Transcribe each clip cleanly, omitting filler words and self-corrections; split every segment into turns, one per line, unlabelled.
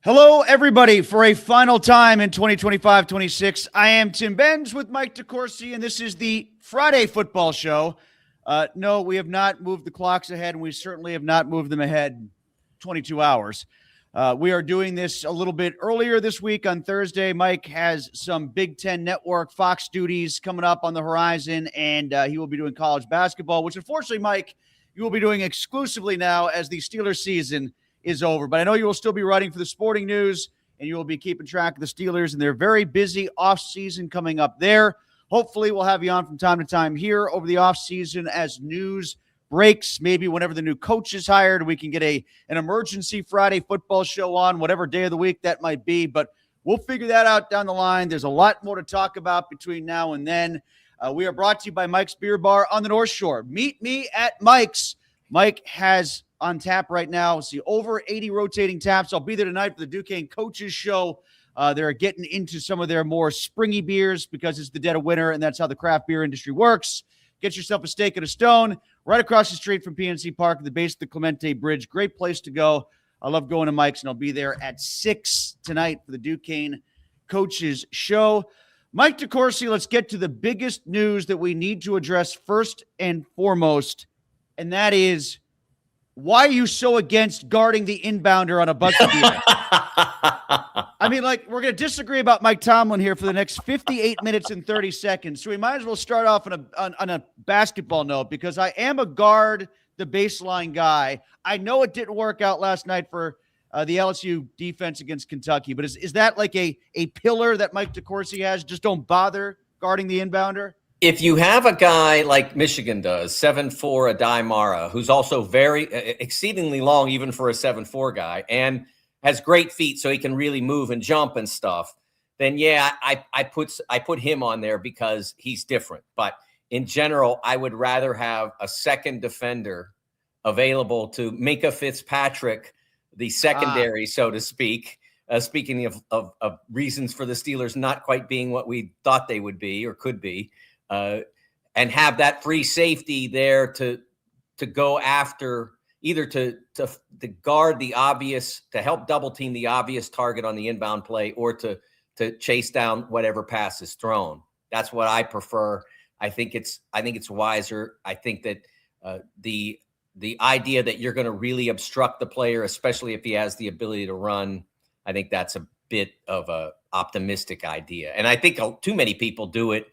Hello, everybody, for a final time in 2025-26. I am Tim Benz with Mike DeCourcy, and this is the Friday football show. No, we have not moved the clocks ahead, and we certainly have not moved them ahead 22 hours. We are doing this a little bit earlier this week on Thursday. Mike has some Big Ten Network Fox duties coming up on the horizon, and he will be doing college basketball, which unfortunately, Mike, you will be doing exclusively now as the Steelers season is over. But I know you will still be writing for the Sporting News, and you will be keeping track of the Steelers and their very busy offseason coming up there. Hopefully, we'll have you on from time to time here over the offseason as news breaks. Maybe whenever the new coach is hired, we can get an emergency Friday football show on, whatever day of the week that might be. But we'll figure that out down the line. There's a lot more to talk about between now and then. We are brought to you by Mike's Beer Bar on the North Shore. Meet me at Mike's. Mike has on tap right now. See, over 80 rotating taps. I'll be there tonight for the Duquesne Coaches Show. They're getting into some of their more springy beers because it's the dead of winter, and that's how the craft beer industry works. Get yourself a steak and a stone right across the street from PNC Park at the base of the Clemente Bridge. Great place to go. I love going to Mike's, and I'll be there at 6 tonight for the Duquesne Coaches Show. Mike DeCourcy, let's get to the biggest news that we need to address first and foremost, and that is, why are you so against guarding the inbounder on a bucket beater? I mean, like, we're going to disagree about Mike Tomlin here for the next 58 minutes and 30 seconds. So we might as well start off on a basketball note, because I am a guard the baseline guy. I know it didn't work out last night for the LSU defense against Kentucky, but is that like a pillar that Mike DeCourcy has? Just don't bother guarding the inbounder?
If you have a guy like Michigan does, 7'4", Adai Mara, who's also very exceedingly long, even for a 7'4" guy, and has great feet, so he can really move and jump and stuff, then yeah, I put him on there because he's different. But in general, I would rather have a second defender available to Minka Fitzpatrick, the secondary, so to speak. Speaking of reasons for the Steelers not quite being what we thought they would be or could be. And have that free safety there to go after, either to guard the obvious, to help double team the obvious target on the inbound play, or to chase down whatever pass is thrown. That's what I prefer. I think it's wiser. I think that the idea that you're going to really obstruct the player, especially if he has the ability to run, I think that's a bit of a optimistic idea. And I think too many people do it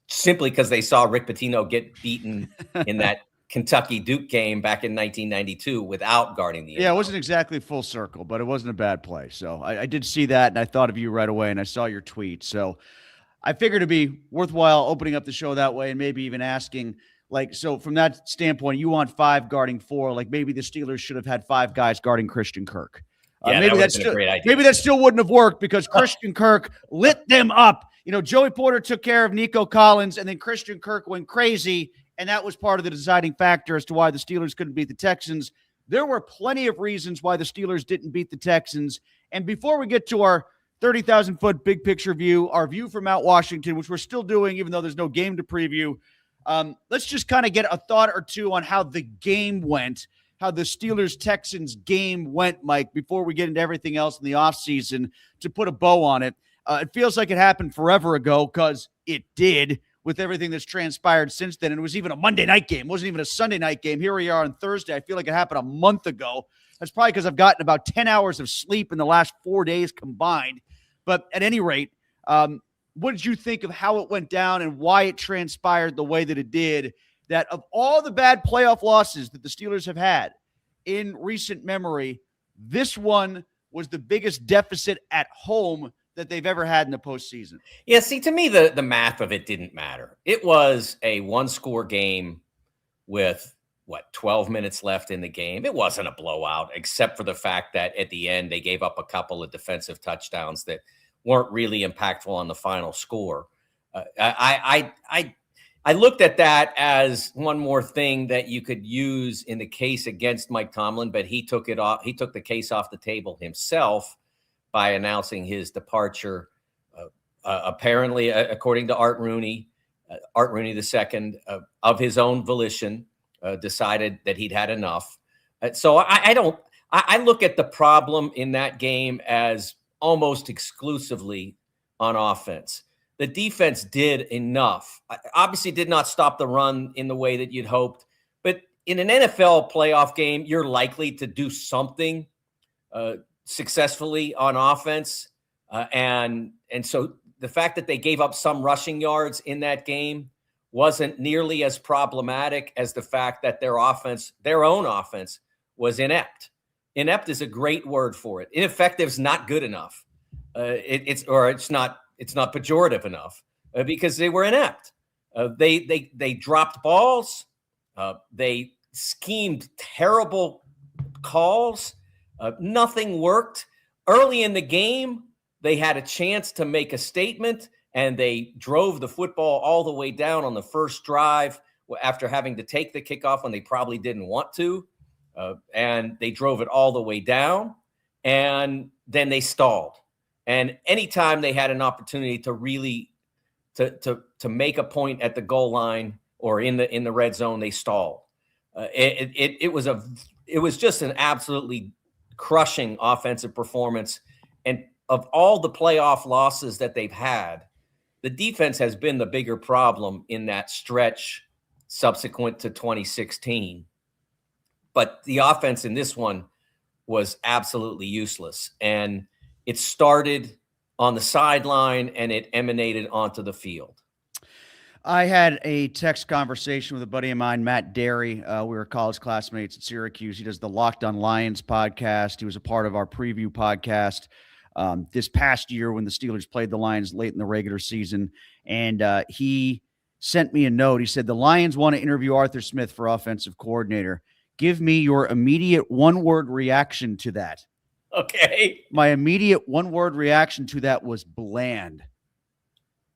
simply because they saw Rick Pitino get beaten in that Kentucky Duke game back in 1992 without guarding the inbound.
Yeah, it wasn't exactly full circle, but it wasn't a bad play. So I did see that, and I thought of you right away, and I saw your tweet. So I figured it'd be worthwhile opening up the show that way, and maybe even asking, like, so from that standpoint, you want 5 guarding 4. Like, maybe the Steelers should have had 5 guys guarding Christian Kirk.
Yeah,
maybe that's still a great idea. Maybe that still wouldn't have worked because Christian Kirk lit them up. You know, Joey Porter took care of Nico Collins, and then Christian Kirk went crazy, and that was part of the deciding factor as to why the Steelers couldn't beat the Texans. There were plenty of reasons why the Steelers didn't beat the Texans. And before we get to our 30,000-foot big picture view, our view from Mount Washington, which we're still doing even though there's no game to preview, let's just kind of get a thought or two on how the game went, how the Steelers-Texans game went, Mike, before we get into everything else in the offseason to put a bow on it. It feels like it happened forever ago, because it did, with everything that's transpired since then. And it was even a Monday night game. It wasn't even a Sunday night game. Here we are on Thursday. I feel like it happened a month ago. That's probably because I've gotten about 10 hours of sleep in the last 4 days combined. But at any rate, what did you think of how it went down and why it transpired the way that it did? That of all the bad playoff losses that the Steelers have had in recent memory, this one was the biggest deficit at home that they've ever had in the postseason.
Yeah, see, to me, the math of it didn't matter. It was a one-score game with, 12 minutes left in the game. It wasn't a blowout, except for the fact that at the end, they gave up a couple of defensive touchdowns that weren't really impactful on the final score. I looked at that as one more thing that you could use in the case against Mike Tomlin, but he took it off. He took the case off the table himself by announcing his departure. Apparently, according to Art Rooney II, of his own volition, decided that he'd had enough. So I I look at the problem in that game as almost exclusively on offense. The defense did enough. Obviously did not stop the run in the way that you'd hoped, but in an NFL playoff game, you're likely to do something successfully on offense. And so the fact that they gave up some rushing yards in that game wasn't nearly as problematic as the fact that their own offense, was inept. Inept is a great word for it. Ineffective is not good enough. It's not pejorative enough because they were inept. They dropped balls. They schemed terrible calls. Nothing worked. Early in the game, they had a chance to make a statement, and they drove the football all the way down on the first drive after having to take the kickoff when they probably didn't want to. And they drove it all the way down, and then they stalled. And anytime they had an opportunity to really to make a point at the goal line or in the red zone, they stalled. It was just an absolutely crushing offensive performance. And of all the playoff losses that they've had, the defense has been the bigger problem in that stretch subsequent to 2016. But the offense in this one was absolutely useless. And it started on the sideline and it emanated onto the field.
I had a text conversation with a buddy of mine, Matt Derry. We were college classmates at Syracuse. He does the Locked on Lions podcast. He was a part of our preview podcast this past year when the Steelers played the Lions late in the regular season. And he sent me a note. He said, the Lions want to interview Arthur Smith for offensive coordinator. Give me your immediate one-word reaction to that.
Okay.
My immediate one-word reaction to that was bland.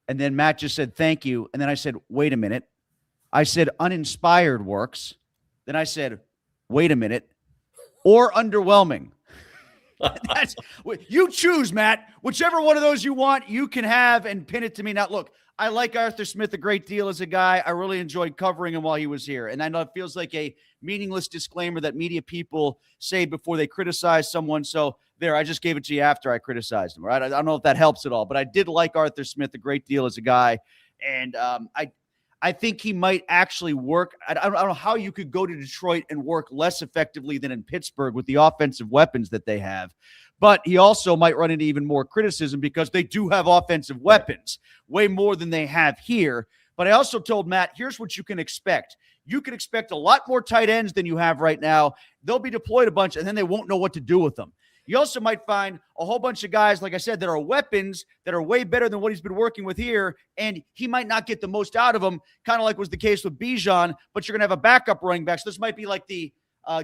And then Matt just said, thank you. And then I said, wait a minute. I said, uninspired works. Then I said, wait a minute. Or underwhelming. That's you choose, Matt. Whichever one of those you want, you can have and pin it to me. Now, look, I like Arthur Smith a great deal as a guy. I really enjoyed covering him while he was here. And I know it feels like a meaningless disclaimer that media people say before they criticize someone. So there, I just gave it to you after I criticized him, right? I don't know if that helps at all, but I did like Arthur Smith a great deal as a guy. And I think he might actually work. I don't know how you could go to Detroit and work less effectively than in Pittsburgh with the offensive weapons that they have. But he also might run into even more criticism because they do have offensive weapons, way more than they have here. But I also told Matt, here's what you can expect. You can expect a lot more tight ends than you have right now. They'll be deployed a bunch, and then they won't know what to do with them. You also might find a whole bunch of guys, like I said, that are weapons that are way better than what he's been working with here, and he might not get the most out of them, kind of like was the case with Bijan, but you're going to have a backup running back. So this might be like the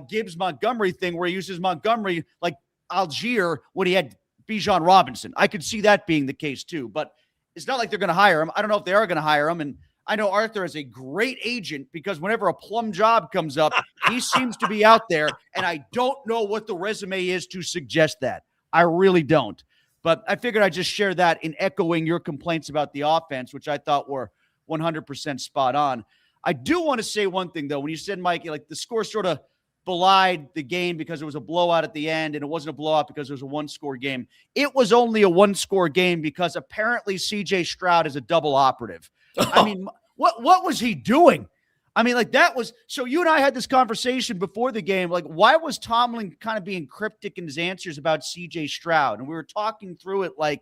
Gibbs-Montgomery thing where he uses Montgomery like Algier when he had Bijan Robinson. I could see that being the case too, but it's not like they're going to hire him. I don't know if they are going to hire him, and I know Arthur is a great agent because whenever a plum job comes up, he seems to be out there, and I don't know what the resume is to suggest that. I really don't. But I figured I'd just share that in echoing your complaints about the offense, which I thought were 100% spot on. I do want to say one thing, though. When you said, Mike, like the score sort of belied the game because it was a blowout at the end, and it wasn't a blowout because it was a one-score game. It was only a one-score game because apparently C.J. Stroud is a double operative. I mean, what was he doing? I mean, like that was – so you and I had this conversation before the game. Like, why was Tomlin kind of being cryptic in his answers about C.J. Stroud? And we were talking through it like,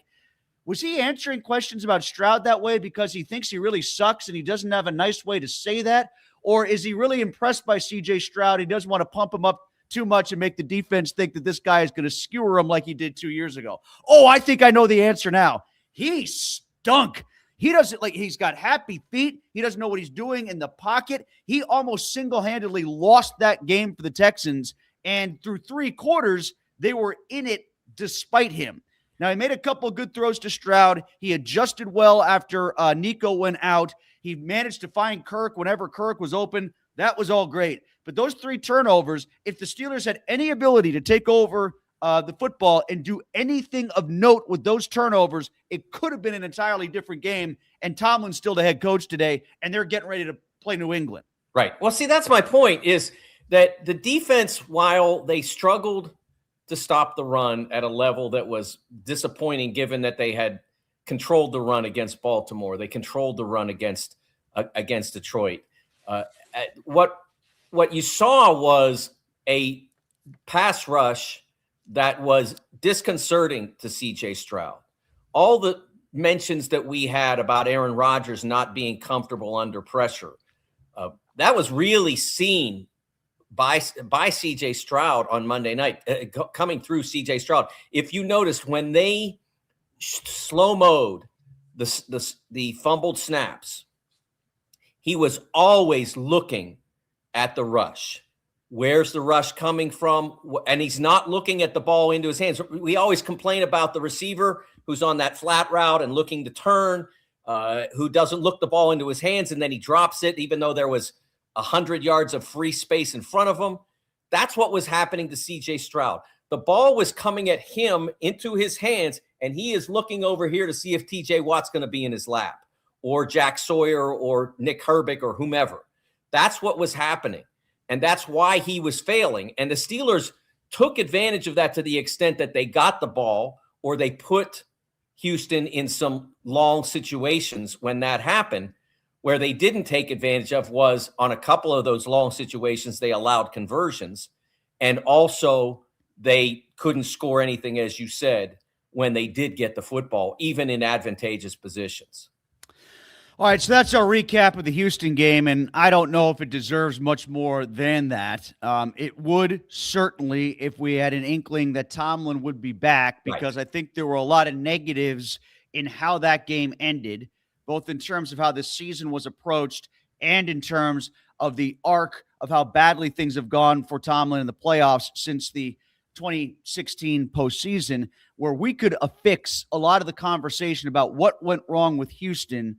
was he answering questions about Stroud that way because he thinks he really sucks and he doesn't have a nice way to say that? Or is he really impressed by C.J. Stroud? He doesn't want to pump him up too much and make the defense think that this guy is going to skewer him like he did 2 years ago. Oh, I think I know the answer now. He stunk. He doesn't like, he's got happy feet. He doesn't know what he's doing in the pocket. He almost single-handedly lost that game for the Texans. And through 3 quarters, they were in it despite him. Now, he made a couple of good throws to Stroud. He adjusted well after Nico went out. He managed to find Kirk whenever Kirk was open. That was all great. But those 3 turnovers, if the Steelers had any ability to take over the football and do anything of note with those turnovers, it could have been an entirely different game. And Tomlin's still the head coach today, and they're getting ready to play New England.
Right. Well, see, that's my point is that the defense, while they struggled to stop the run at a level that was disappointing, given that they had controlled the run against Baltimore. They controlled the run against Detroit. What you saw was a pass rush that was disconcerting to C.J. Stroud. All the mentions that we had about Aaron Rodgers not being comfortable under pressure, that was really seen by C.J. Stroud on Monday night, coming through C.J. Stroud. If you notice, when they slow-mode the fumbled snaps, he was always looking at the rush. Where's the rush coming from? And he's not looking at the ball into his hands. We always complain about the receiver who's on that flat route and looking to turn, who doesn't look the ball into his hands, and then he drops it even though there was 100 yards of free space in front of him. That's what was happening to C.J. Stroud. The ball was coming at him into his hands, and he is looking over here to see if T.J. Watt's going to be in his lap, or Jack Sawyer, or Nick Herbig, or whomever. That's what was happening, and that's why he was failing. And the Steelers took advantage of that to the extent that they got the ball, or they put Houston in some long situations when that happened. Where they didn't take advantage of was on a couple of those long situations, they allowed conversions, and also they couldn't score anything, as you said, when they did get the football, even in advantageous positions.
All right, so that's our recap of the Houston game, and I don't know if it deserves much more than that. It would certainly if we had an inkling that Tomlin would be back, because I think there were a lot of negatives in how that game ended, both in terms of how the season was approached and in terms of the arc of how badly things have gone for Tomlin in the playoffs since the 2016 postseason, where we could affix a lot of the conversation about what went wrong with Houston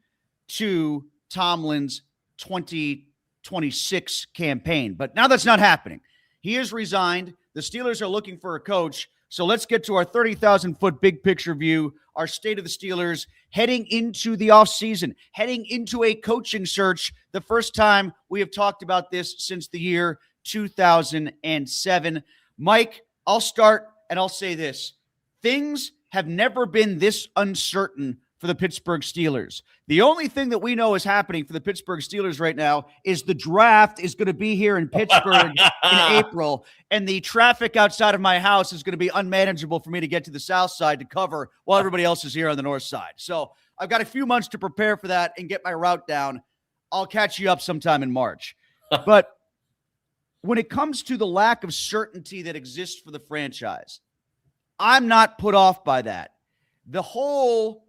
to Tomlin's 2026 campaign. But now that's not happening. He has resigned. The Steelers are looking for a coach. So let's get to our 30,000-foot big picture view, our state of the Steelers heading into the offseason, heading into a coaching search, the first time we have talked about this since the year 2007. Mike, I'll start and I'll say this. Things have never been this uncertain for the Pittsburgh Steelers. The only thing that we know is happening for the Pittsburgh Steelers right now is the draft is going to be here in Pittsburgh in April, and the traffic outside of my house is going to be unmanageable for me to get to the south side to cover while everybody else is here on the north side. So I've got a few months to prepare for that and get my route down. I'll catch you up sometime in March. But when it comes to the lack of certainty that exists for the franchise, I'm not put off by that. The whole,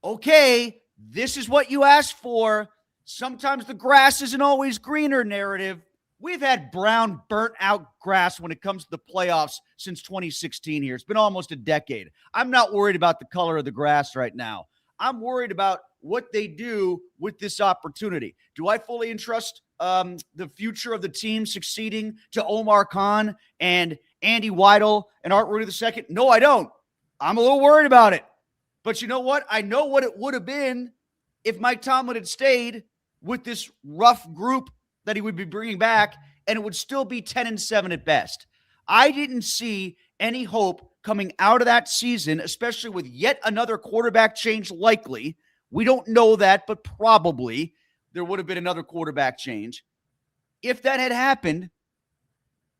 okay, this is what you asked for. Sometimes the grass isn't always greener narrative. We've had brown, burnt-out grass when it comes to the playoffs since 2016 here. It's been almost a decade. I'm not worried about the color of the grass right now. I'm worried about what they do with this opportunity. Do I fully entrust the future of the team succeeding to Omar Khan and Andy Weidel and Art Rooney II? No, I don't. I'm a little worried about it. But you know what? I know what it would have been if Mike Tomlin had stayed with this rough group that he would be bringing back, and it would still be 10-7 at best. I didn't see any hope coming out of that season, especially with yet another quarterback change likely. We don't know that, but probably there would have been another quarterback change. If that had happened,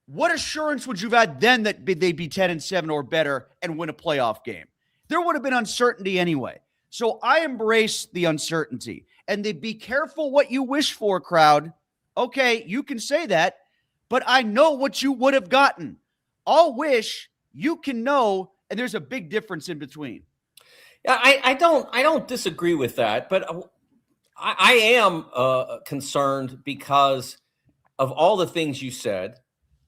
what assurance would you have had then that they'd be 10-7 or better and win a playoff game? There would have been uncertainty anyway. So I embrace the uncertainty. And the be careful what you wish for crowd. Okay, you can say that, but I know what you would have gotten. I'll wish, you can know, and there's a big difference in between.
Yeah, I don't disagree with that, but I am concerned because of all the things you said,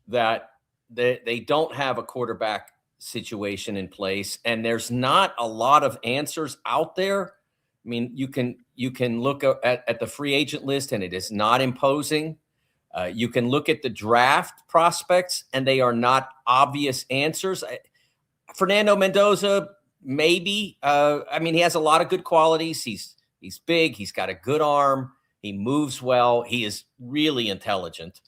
that they don't have a quarterback situation in place, and there's not a lot of answers out there. I mean, you can look at the free agent list, and it is not imposing. You can look at the draft prospects, and they are not obvious answers. Fernando Mendoza, maybe. I mean, he has a lot of good qualities. He's big. He's got a good arm. He moves well. He is really intelligent,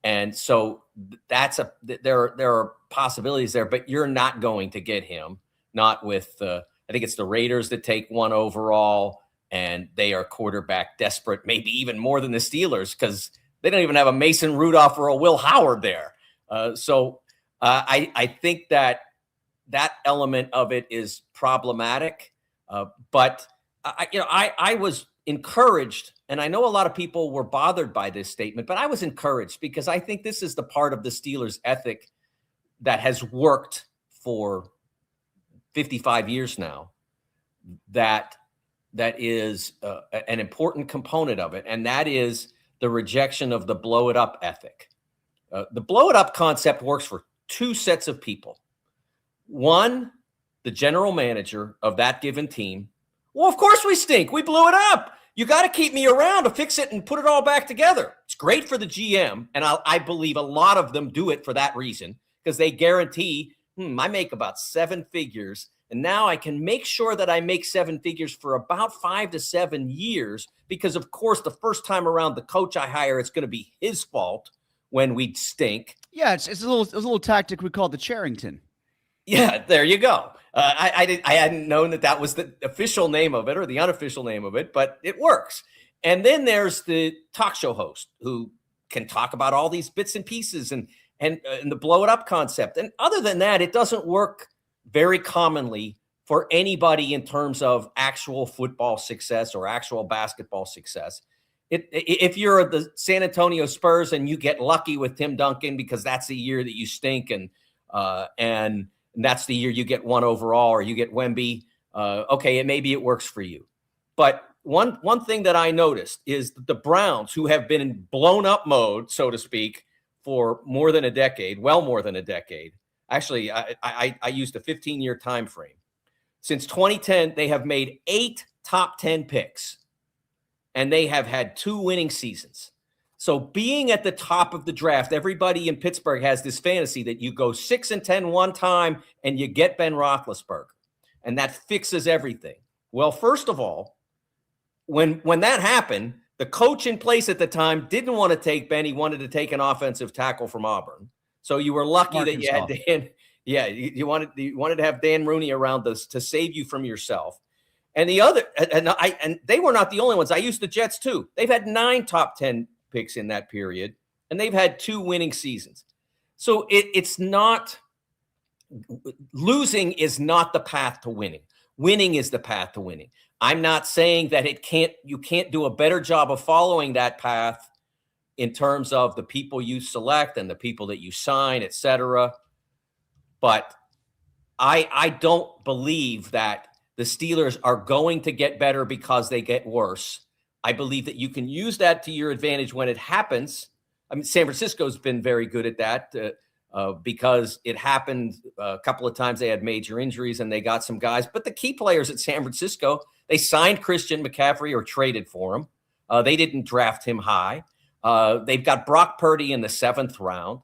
and so there are possibilities there, but you're not going to get him. Not with, I think it's the Raiders that take 1 overall, and they are quarterback desperate, maybe even more than the Steelers, because they don't even have a Mason Rudolph or a Will Howard there. So I think that element of it is problematic. But I was encouraged, and I know a lot of people were bothered by this statement, but I was encouraged because I think this is the part of the Steelers ethic that has worked for 55 years now, that is an important component of it, and that is the rejection of the blow it up ethic. The blow it up concept works for 2 sets of people. One, the general manager of that given team. Well, of course we stink. We blew it up. You got to keep me around to fix it and put it all back together. It's great for the GM, and I believe a lot of them do it for that reason, because they guarantee, I make about 7 figures, and now I can make sure that I make 7 figures for about 5 to 7 years, because, of course, the first time around, the coach I hire, it's going to be his fault when we stink.
Yeah, it's a little tactic we call the Charrington.
Yeah, there you go. I hadn't known that was the official name of it or the unofficial name of it, but it works. And then there's the talk show host who can talk about all these bits and pieces and the blow it up concept. And other than that, it doesn't work very commonly for anybody in terms of actual football success or actual basketball success. If you're the San Antonio Spurs and you get lucky with Tim Duncan because that's the year that you stink and that's the year you get 1 overall or you get Wemby, okay, maybe it works for you. But one thing that I noticed is the Browns, who have been in blown up mode, so to speak, for more than a decade, well more than a decade. Actually, I used a 15-year time frame. Since 2010, they have made 8 top 10 picks, and they have had 2 winning seasons. So being at the top of the draft, everybody in Pittsburgh has this fantasy that you go 6-10 one time and you get Ben Roethlisberger, and that fixes everything. Well, first of all, when that happened, the coach in place at the time didn't want to take Ben. He wanted to take an offensive tackle from Auburn. So you were lucky that you had Dan. Yeah, you wanted to have Dan Rooney around us to save you from yourself. And the other, and they were not the only ones. I used the Jets too. They've had 9 top 10 picks in that period, and they've had 2 winning seasons. So it's not, losing is not the path to winning. Winning is the path to winning. I'm not saying that you can't do a better job of following that path in terms of the people you select and the people that you sign, et cetera. But I don't believe that the Steelers are going to get better because they get worse. I believe that you can use that to your advantage when it happens. I mean, San Francisco's been very good at that because it happened a couple of times. They had major injuries and they got some guys. But the key players at San Francisco, they signed Christian McCaffrey or traded for him. They didn't draft him high. They've got Brock Purdy in the 7th round.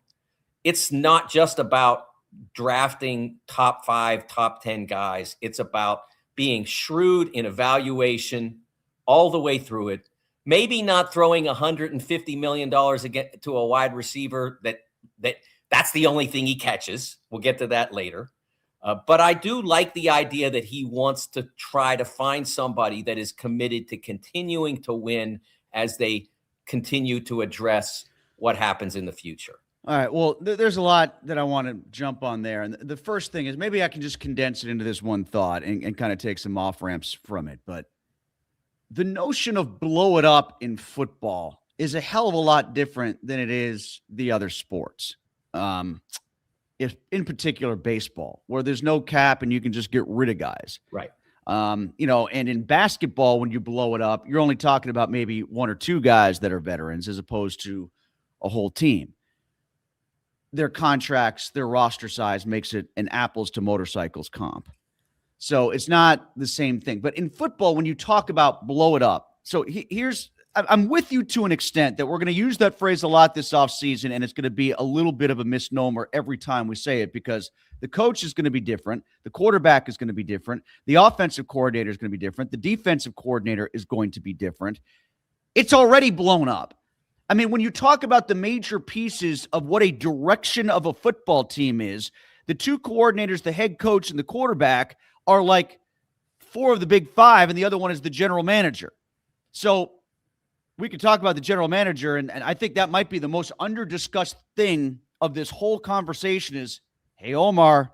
It's not just about drafting top 5, top 10 guys. It's about being shrewd in evaluation all the way through it. Maybe not throwing $150 million again to a wide receiver that's the only thing he catches. We'll get to that later. But I do like the idea that he wants to try to find somebody that is committed to continuing to win as they continue to address what happens in the future.
All right. Well, there's a lot that I want to jump on there. And the first thing is maybe I can just condense it into this one thought and kind of take some off ramps from it. But the notion of blow it up in football is a hell of a lot different than it is the other sports. If in particular baseball, where there's no cap and you can just get rid of guys.
Right.
And in basketball, when you blow it up, you're only talking about maybe 1 or 2 guys that are veterans as opposed to a whole team. Their contracts, their roster size makes it an apples to motorcycles comp. So it's not the same thing. But in football, when you talk about blow it up, so I'm with you to an extent that we're going to use that phrase a lot this offseason, and it's going to be a little bit of a misnomer every time we say it because the coach is going to be different. The quarterback is going to be different. The offensive coordinator is going to be different. The defensive coordinator is going to be different. It's already blown up. I mean, when you talk about the major pieces of what a direction of a football team is, the two coordinators, the head coach and the quarterback, are like four of the big five, and the other one is the general manager. So we could talk about the general manager, and I think that might be the most under-discussed thing of this whole conversation is, hey, Omar,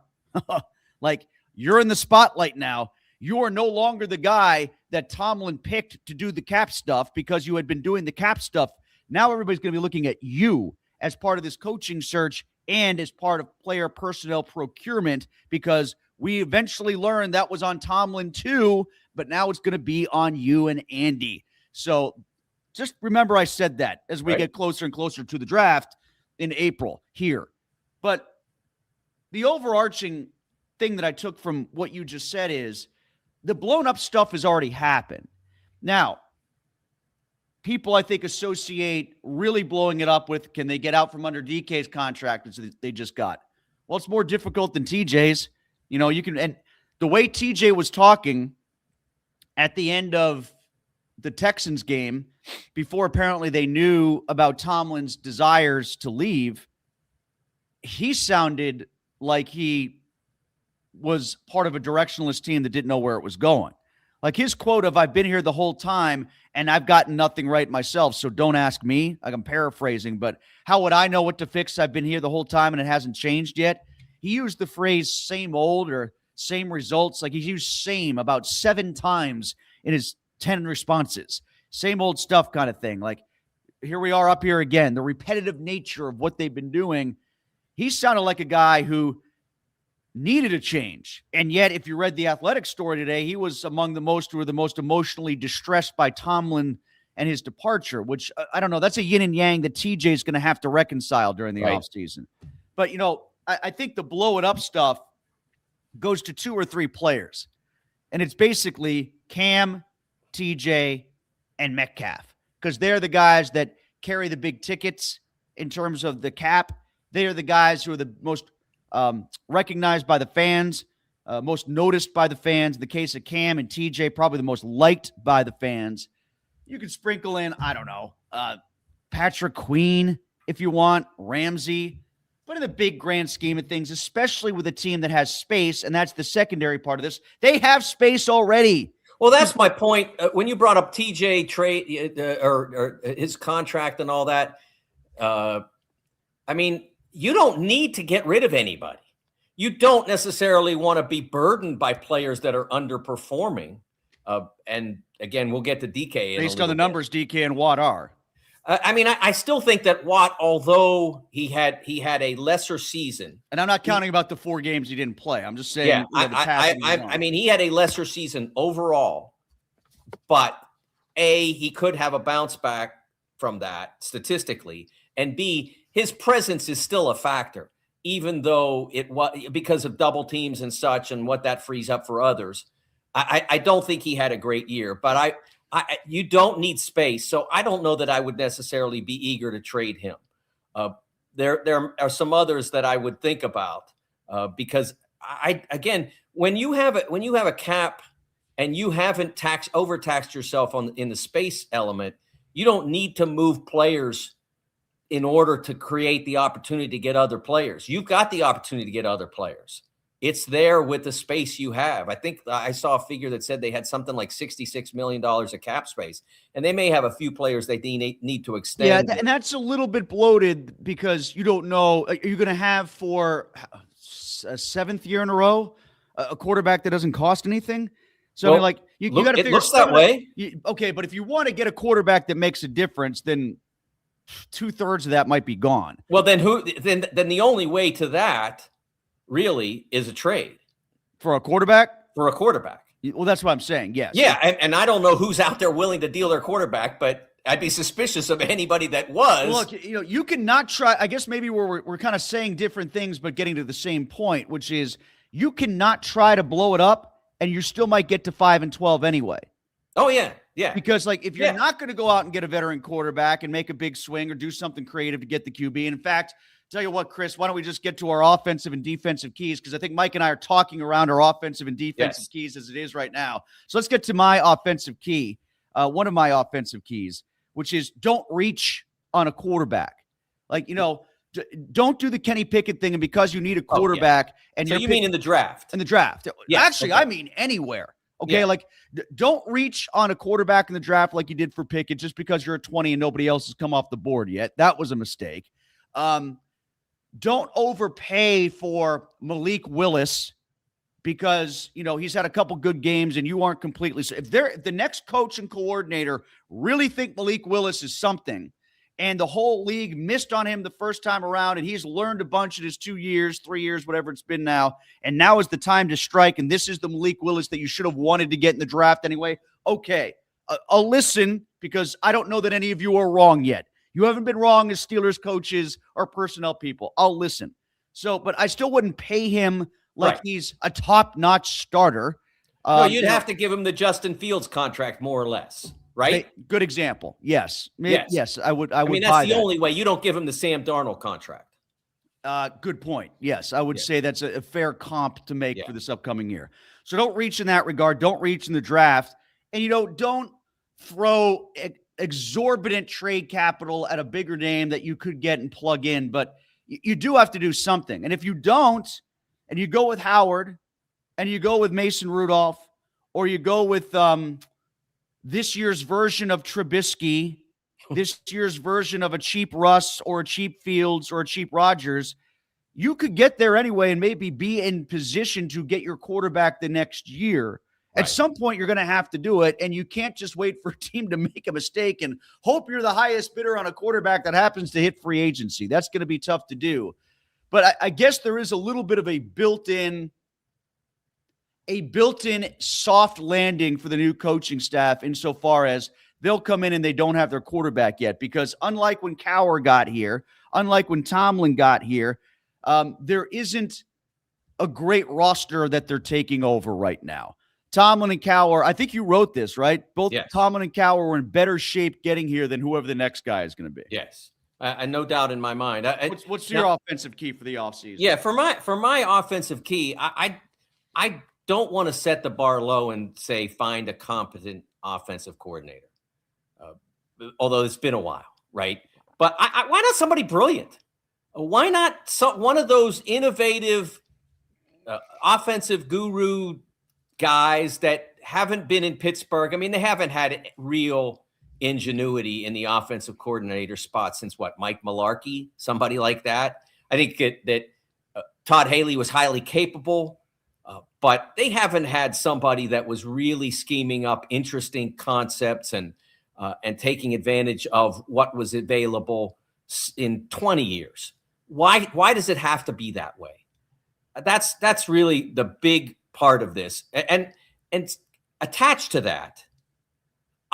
like, you're in the spotlight now. You are no longer the guy that Tomlin picked to do the cap stuff because you had been doing the cap stuff. Now everybody's going to be looking at you as part of this coaching search and as part of player personnel procurement, because we eventually learned that was on Tomlin too, but now it's going to be on you and Andy. So just remember I said that as we get closer and closer to the draft in April here. But the overarching thing that I took from what you just said is the blown up stuff has already happened. Now, people, I think, associate really blowing it up with, can they get out from under DK's contract that they just got? Well, it's more difficult than TJ's. You know, you can, and the way TJ was talking at the end of the Texans game, before apparently they knew about Tomlin's desires to leave, he sounded like he was part of a directionless team that didn't know where it was going. Like his quote of, I've been here the whole time and I've gotten nothing right myself, so don't ask me. Like, I'm paraphrasing, but how would I know what to fix? I've been here the whole time and it hasn't changed yet. He used the phrase same old or same results. Like, he used same about 7 times in his 10 responses. Same old stuff kind of thing. Like, here we are up here again, the repetitive nature of what they've been doing. He sounded like a guy who needed a change. And yet, if you read the Athletic story today, he was among the most who were the most emotionally distressed by Tomlin and his departure, which I don't know. That's a yin and yang that TJ is going to have to reconcile during the offseason. But, you know, I think the blow it up stuff goes to 2 or 3 players. And it's basically Cam, TJ, and Metcalf, because they're the guys that carry the big tickets in terms of the cap. They are the guys who are the most recognized by the fans, most noticed by the fans. In the case of Cam and TJ, probably the most liked by the fans. You can sprinkle in, I don't know, Patrick Queen if you want, Ramsey. But in the big grand scheme of things, especially with a team that has space, and that's the secondary part of this, they have space already.
Well, that's my point. When you brought up TJ trade or his contract and all that, I mean, you don't need to get rid of anybody. You don't necessarily want to be burdened by players that are underperforming. And again, we'll get to DK.
Based on the numbers DK and Watt are.
I mean, I still think that Watt, although he had a lesser season.
And I'm not counting about the 4 games he didn't play. I'm just saying.
Yeah, I mean, he had a lesser season overall. But A, he could have a bounce back from that statistically. And B, his presence is still a factor, even though it was because of double teams and such and what that frees up for others. I don't think he had a great year, but you don't need space. So I don't know that I would necessarily be eager to trade him. There are some others that I would think about because again, when you have a cap and you haven't overtaxed yourself in the space element, you don't need to move players in order to create the opportunity to get other players. You've got the opportunity to get other players. It's there with the space you have. I think I saw a figure that said they had something like $66 million of cap space, and they may have a few players they need to extend.
Yeah, and that's a little bit bloated because you don't know. Are you going to have for a 7th year in a row a quarterback that doesn't cost anything? So
well,
I mean, like you got to figure.
It looks that way.
Okay, but if you want to get a quarterback that makes a difference, then 2/3 of that might be gone.
Well, then then the only way to that really is a trade
for a quarterback.
Well,
that's what I'm saying. Yes.
Yeah, and I don't know who's out there willing to deal their quarterback, but I'd be suspicious of anybody that was.
Look, you know, you cannot try. I guess maybe we're kind of saying different things, but getting to the same point, which is you cannot try to blow it up, and you still might get to 5-12 anyway.
Oh yeah. Yeah.
Because like if you're not going to go out and get a veteran quarterback and make a big swing or do something creative to get the QB. And in fact, tell you what, Chris, why don't we just get to our offensive and defensive keys? Because I think Mike and I are talking around our offensive and defensive keys as it is right now. So let's get to my offensive key, one of my offensive keys, which is don't reach on a quarterback. Like, don't do the Kenny Pickett thing. And because you need a quarterback and
so you mean in the draft?
In the draft.
Yes,
actually, I mean anywhere. Okay. Yeah. Like, don't reach on a quarterback in the draft like you did for Pickett just because you're at 20 and nobody else has come off the board yet. That was a mistake. Don't overpay for Malik Willis because, he's had a couple good games and you aren't completely. So if the next coach and coordinator really think Malik Willis is something and the whole league missed on him the first time around and he's learned a bunch in his 2 years, 3 years, whatever it's been now, and now is the time to strike and this is the Malik Willis that you should have wanted to get in the draft anyway, okay. I'll listen because I don't know that any of you are wrong yet. You haven't been wrong as Steelers coaches or personnel people. I'll listen. So, but I still wouldn't pay him like he's a top-notch starter.
No, you'd have to give him the Justin Fields contract more or less, right?
Good example. Yes. Yes, I would. I mean,
that's the only way. You don't give him the Sam Darnold contract.
Good point. Yes, I would say that's a fair comp to make for this upcoming year. So don't reach in that regard. Don't reach in the draft. And, don't throw exorbitant trade capital at a bigger name that you could get and plug in, but you do have to do something. And if you don't, and you go with Howard and you go with Mason Rudolph, or you go with this year's version of Trubisky, this year's version of a cheap Russ or a cheap Fields or a cheap Rodgers, you could get there anyway and maybe be in position to get your quarterback the next year. At some point, you're going to have to do it, and you can't just wait for a team to make a mistake and hope you're the highest bidder on a quarterback that happens to hit free agency. That's going to be tough to do. But I guess there is a little bit of a built-in soft landing for the new coaching staff insofar as they'll come in and they don't have their quarterback yet. Because unlike when Cowher got here, unlike when Tomlin got here, there isn't a great roster that they're taking over right now. Tomlin and Cowher, I think you wrote this, right? Both Tomlin and Cowher were in better shape getting here than whoever the next guy is going to be.
Yes. No doubt in my mind.
What's your offensive key for the offseason?
Yeah, for my offensive key, I don't want to set the bar low and say find a competent offensive coordinator, although it's been a while, right? But why not somebody brilliant? Why not one of those innovative offensive guru guys that haven't been in Pittsburgh? I mean, they haven't had real ingenuity in the offensive coordinator spot since Mike Mularkey, somebody like that. I think that Todd Haley was highly capable, but they haven't had somebody that was really scheming up interesting concepts and taking advantage of what was available in 20 years. Why does it have to be that way? That's really the big part of this. And attached to that,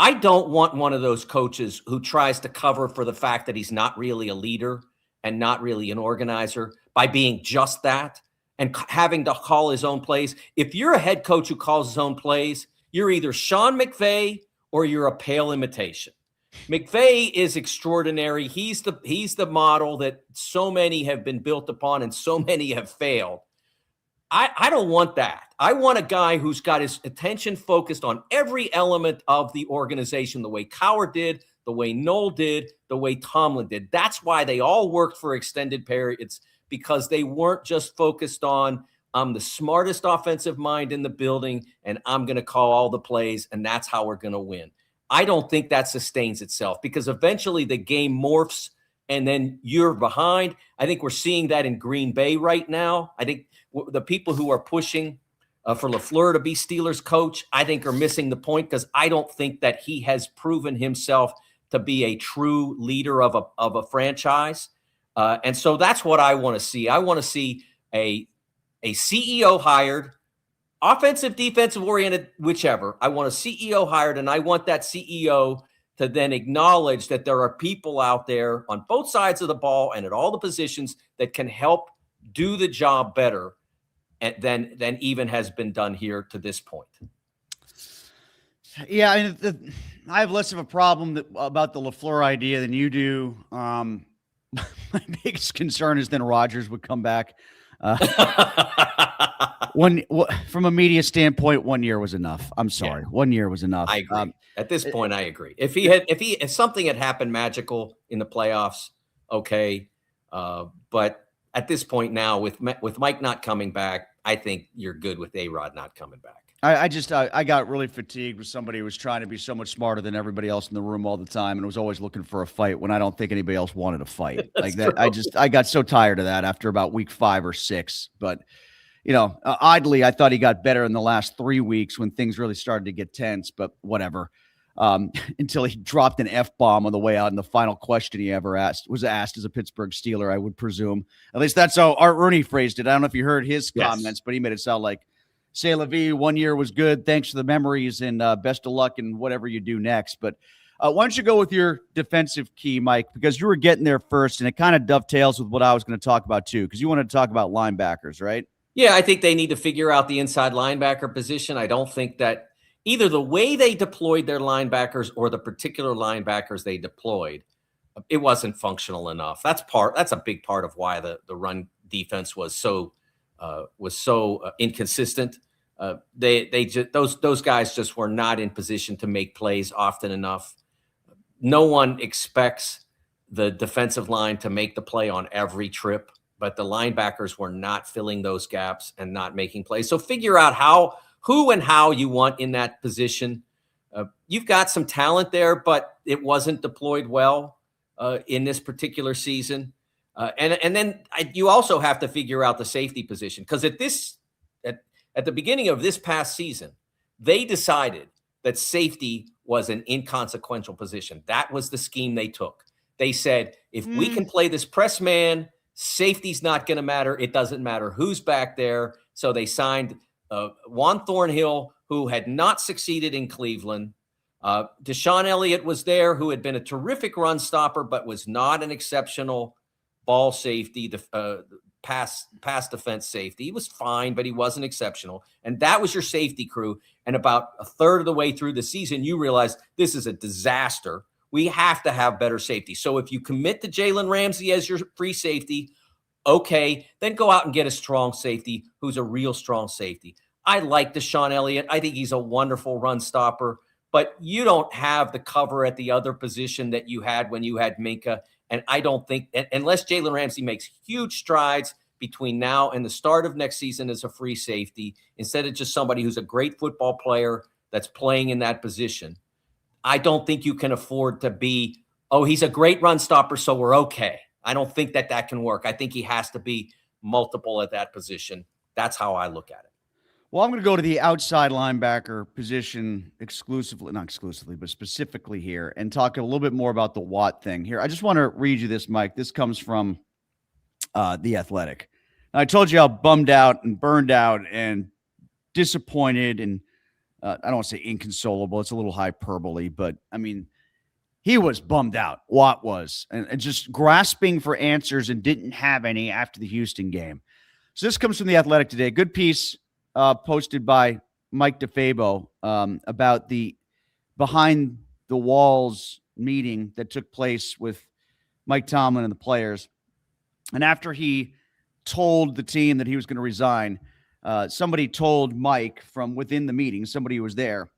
I don't want one of those coaches who tries to cover for the fact that he's not really a leader and not really an organizer by being just that and having to call his own plays. If you're a head coach who calls his own plays, you're either Sean McVay or you're a pale imitation. McVay is extraordinary. He's the model that so many have been built upon and so many have failed. I don't want that. I want a guy who's got his attention focused on every element of the organization, the way Cowher did, the way Noel did, the way Tomlin did. That's why they all worked for extended periods, because they weren't just focused on, I'm the smartest offensive mind in the building and I'm going to call all the plays and that's how we're going to win. I don't think that sustains itself because eventually the game morphs and then you're behind. I think we're seeing that in Green Bay right now. I think the people who are pushing for LaFleur to be Steelers coach, I think are missing the point because I don't think that he has proven himself to be a true leader of a franchise. And so that's what I want to see. I want to see a CEO hired, offensive, defensive oriented, whichever. I want a CEO hired, and I want that CEO to then acknowledge that there are people out there on both sides of the ball and at all the positions that can help do the job better than even has been done here to this point.
Yeah, I mean, I have less of a problem about the LaFleur idea than you do. My biggest concern is then Rodgers would come back. From a media standpoint, 1 year was enough. I'm sorry.
Yeah.
1 year was enough.
I agree. At this point, I agree. If something had happened magical in the playoffs, okay. But at this point now, with Mike not coming back, I think you're good with A-Rod not coming back.
I got really fatigued with somebody who was trying to be so much smarter than everybody else in the room all the time and was always looking for a fight when I don't think anybody else wanted a fight. Like that.
True.
I got so tired of that after about week 5 or 6. But oddly, I thought he got better in the last 3 weeks when things really started to get tense, but whatever. Until he dropped an F-bomb on the way out in the final question he ever was asked as a Pittsburgh Steeler, I would presume. At least that's how Art Rooney phrased it. I don't know if you heard his comments, but he made it sound like, "C'est la vie, 1 year was good. Thanks for the memories and best of luck in whatever you do next." But why don't you go with your defensive key, Mike, because you were getting there first, and it kind of dovetails with what I was going to talk about too, because you wanted to talk about linebackers, right?
Yeah, I think they need to figure out the inside linebacker position. I don't think that either the way they deployed their linebackers or the particular linebackers they deployed, it wasn't functional enough. That's a big part of why the run defense was so inconsistent. Those guys just were not in position to make plays often enough. No one expects the defensive line to make the play on every trip, but the linebackers were not filling those gaps and not making plays. So figure out who and how you want in that position. You've got some talent there, but it wasn't deployed well in this particular season. And then you also have to figure out the safety position, because at the beginning of this past season, they decided that safety was an inconsequential position. That was the scheme they took. They said, if we can play this press man, safety's not going to matter. It doesn't matter who's back there. So they signed Juan Thornhill, who had not succeeded in Cleveland. Deshaun Elliott was there, who had been a terrific run stopper, but was not an exceptional ball safety, pass defense safety. He was fine, but he wasn't exceptional. And that was your safety crew. And about a third of the way through the season, you realized this is a disaster. We have to have better safety. So if you commit to Jalen Ramsey as your free safety, okay, then go out and get a strong safety who's a real strong safety. I like Deshaun Elliott. I think he's a wonderful run stopper, but you don't have the cover at the other position that you had when you had Minkah. And I don't think, unless Jalen Ramsey makes huge strides between now and the start of next season as a free safety, instead of just somebody who's a great football player that's playing in that position, I don't think you can afford to be, oh, he's a great run stopper, so we're okay. I don't think that can work. I think he has to be multiple at that position. That's how I look at it.
Well, I'm going to go to the outside linebacker position not exclusively, but specifically here, and talk a little bit more about the Watt thing here. I just want to read you this, Mike. This comes from The Athletic. Now, I told you how bummed out and burned out and disappointed and I don't want to say inconsolable. It's a little hyperbole, but I mean, he was bummed out. Watt was, and just grasping for answers and didn't have any after the Houston game. So this comes from The Athletic today. Good piece posted by Mike DeFabo about the behind the walls meeting that took place with Mike Tomlin and the players. And after he told the team that he was going to resign, somebody told Mike from within the meeting, somebody who was there,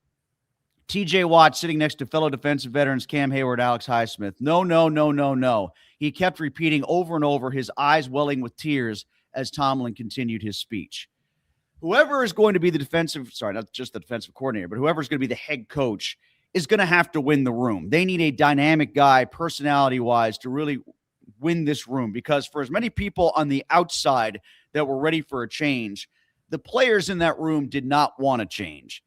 TJ Watt sitting next to fellow defensive veterans Cam Hayward, Alex Highsmith. No. He kept repeating over and over, his eyes welling with tears as Tomlin continued his speech. Whoever is going to be not just the defensive coordinator, but whoever is going to be the head coach is going to have to win the room. They need a dynamic guy, personality-wise, to really win this room, because for as many people on the outside that were ready for a change, the players in that room did not want to change.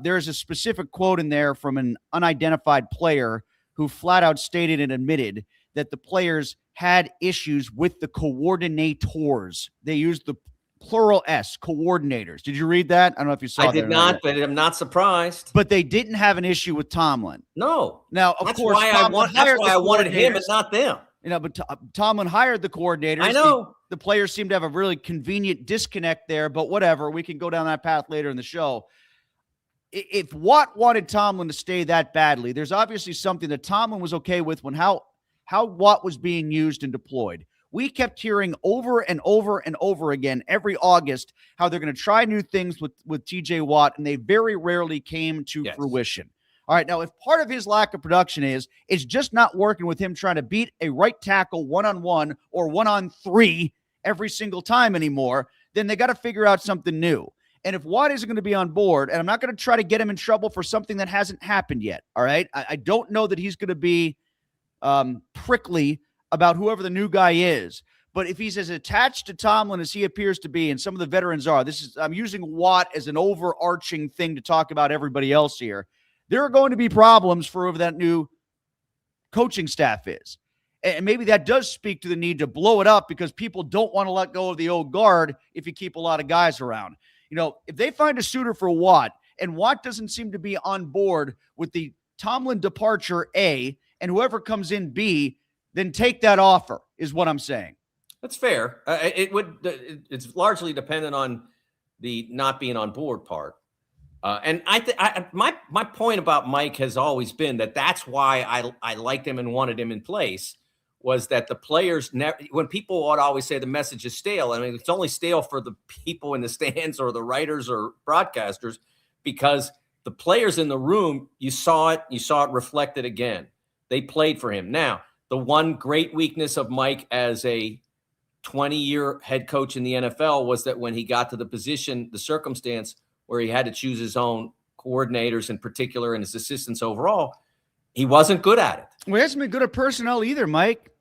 There's a specific quote in there from an unidentified player who flat out stated and admitted that the players had issues with the coordinators. They used the plural S, coordinators. Did you read that? I don't know if you saw that.
I did not, but I'm not surprised.
But they didn't have an issue with Tomlin.
No.
Now, of course,
that's why I wanted him and not them.
But Tomlin hired the coordinators.
I know.
The players seem to have a really convenient disconnect there, but whatever. We can go down that path later in the show. If Watt wanted Tomlin to stay that badly, there's obviously something that Tomlin was okay with when how Watt was being used and deployed, We kept hearing over and over and over again every August how they're going to try new things with TJ Watt, and they very rarely came to fruition. All right, now if part of his lack of production is just not working with him trying to beat a right tackle one-on-one or one-on-three every single time anymore, then they got to figure out something new. And if Watt isn't going to be on board, and I'm not going to try to get him in trouble for something that hasn't happened yet, all right? I don't know that he's going to be prickly about whoever the new guy is. But if he's as attached to Tomlin as he appears to be, and some of the veterans are, I'm using Watt as an overarching thing to talk about everybody else here. There are going to be problems for whoever that new coaching staff is. And maybe that does speak to the need to blow it up because people don't want to let go of the old guard if you keep a lot of guys around. If they find a suitor for Watt, and Watt doesn't seem to be on board with the Tomlin departure A, and whoever comes in B, then take that offer, is what I'm saying.
That's fair. It's largely dependent on the not being on board part. And my point about Mike has always been that's why I liked him and wanted him in place, was that the players when people would always say the message is stale. I mean, it's only stale for the people in the stands or the writers or broadcasters, because the players in the room, you saw it reflected again. They played for him. Now, the one great weakness of Mike as a 20-year head coach in the NFL was that when he got to the position, the circumstance where he had to choose his own coordinators in particular and his assistants overall, he wasn't good at it.
Well, he hasn't been good at personnel either, Mike.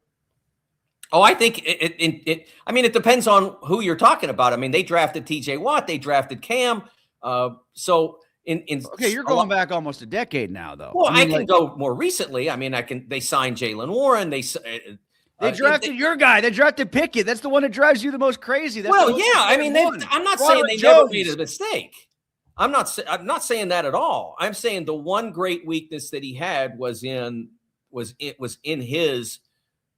Oh, I think it depends on who you're talking about. I mean, they drafted TJ Watt, they drafted Cam.
Okay, you're going back almost a decade now, though.
Well, I can go more recently. I mean, they signed Jalen Warren. They
drafted your guy. They drafted Pickett. That's the one that drives you the most crazy.
I'm not saying they never made a mistake. I'm not saying that at all. I'm saying the one great weakness that he had was in his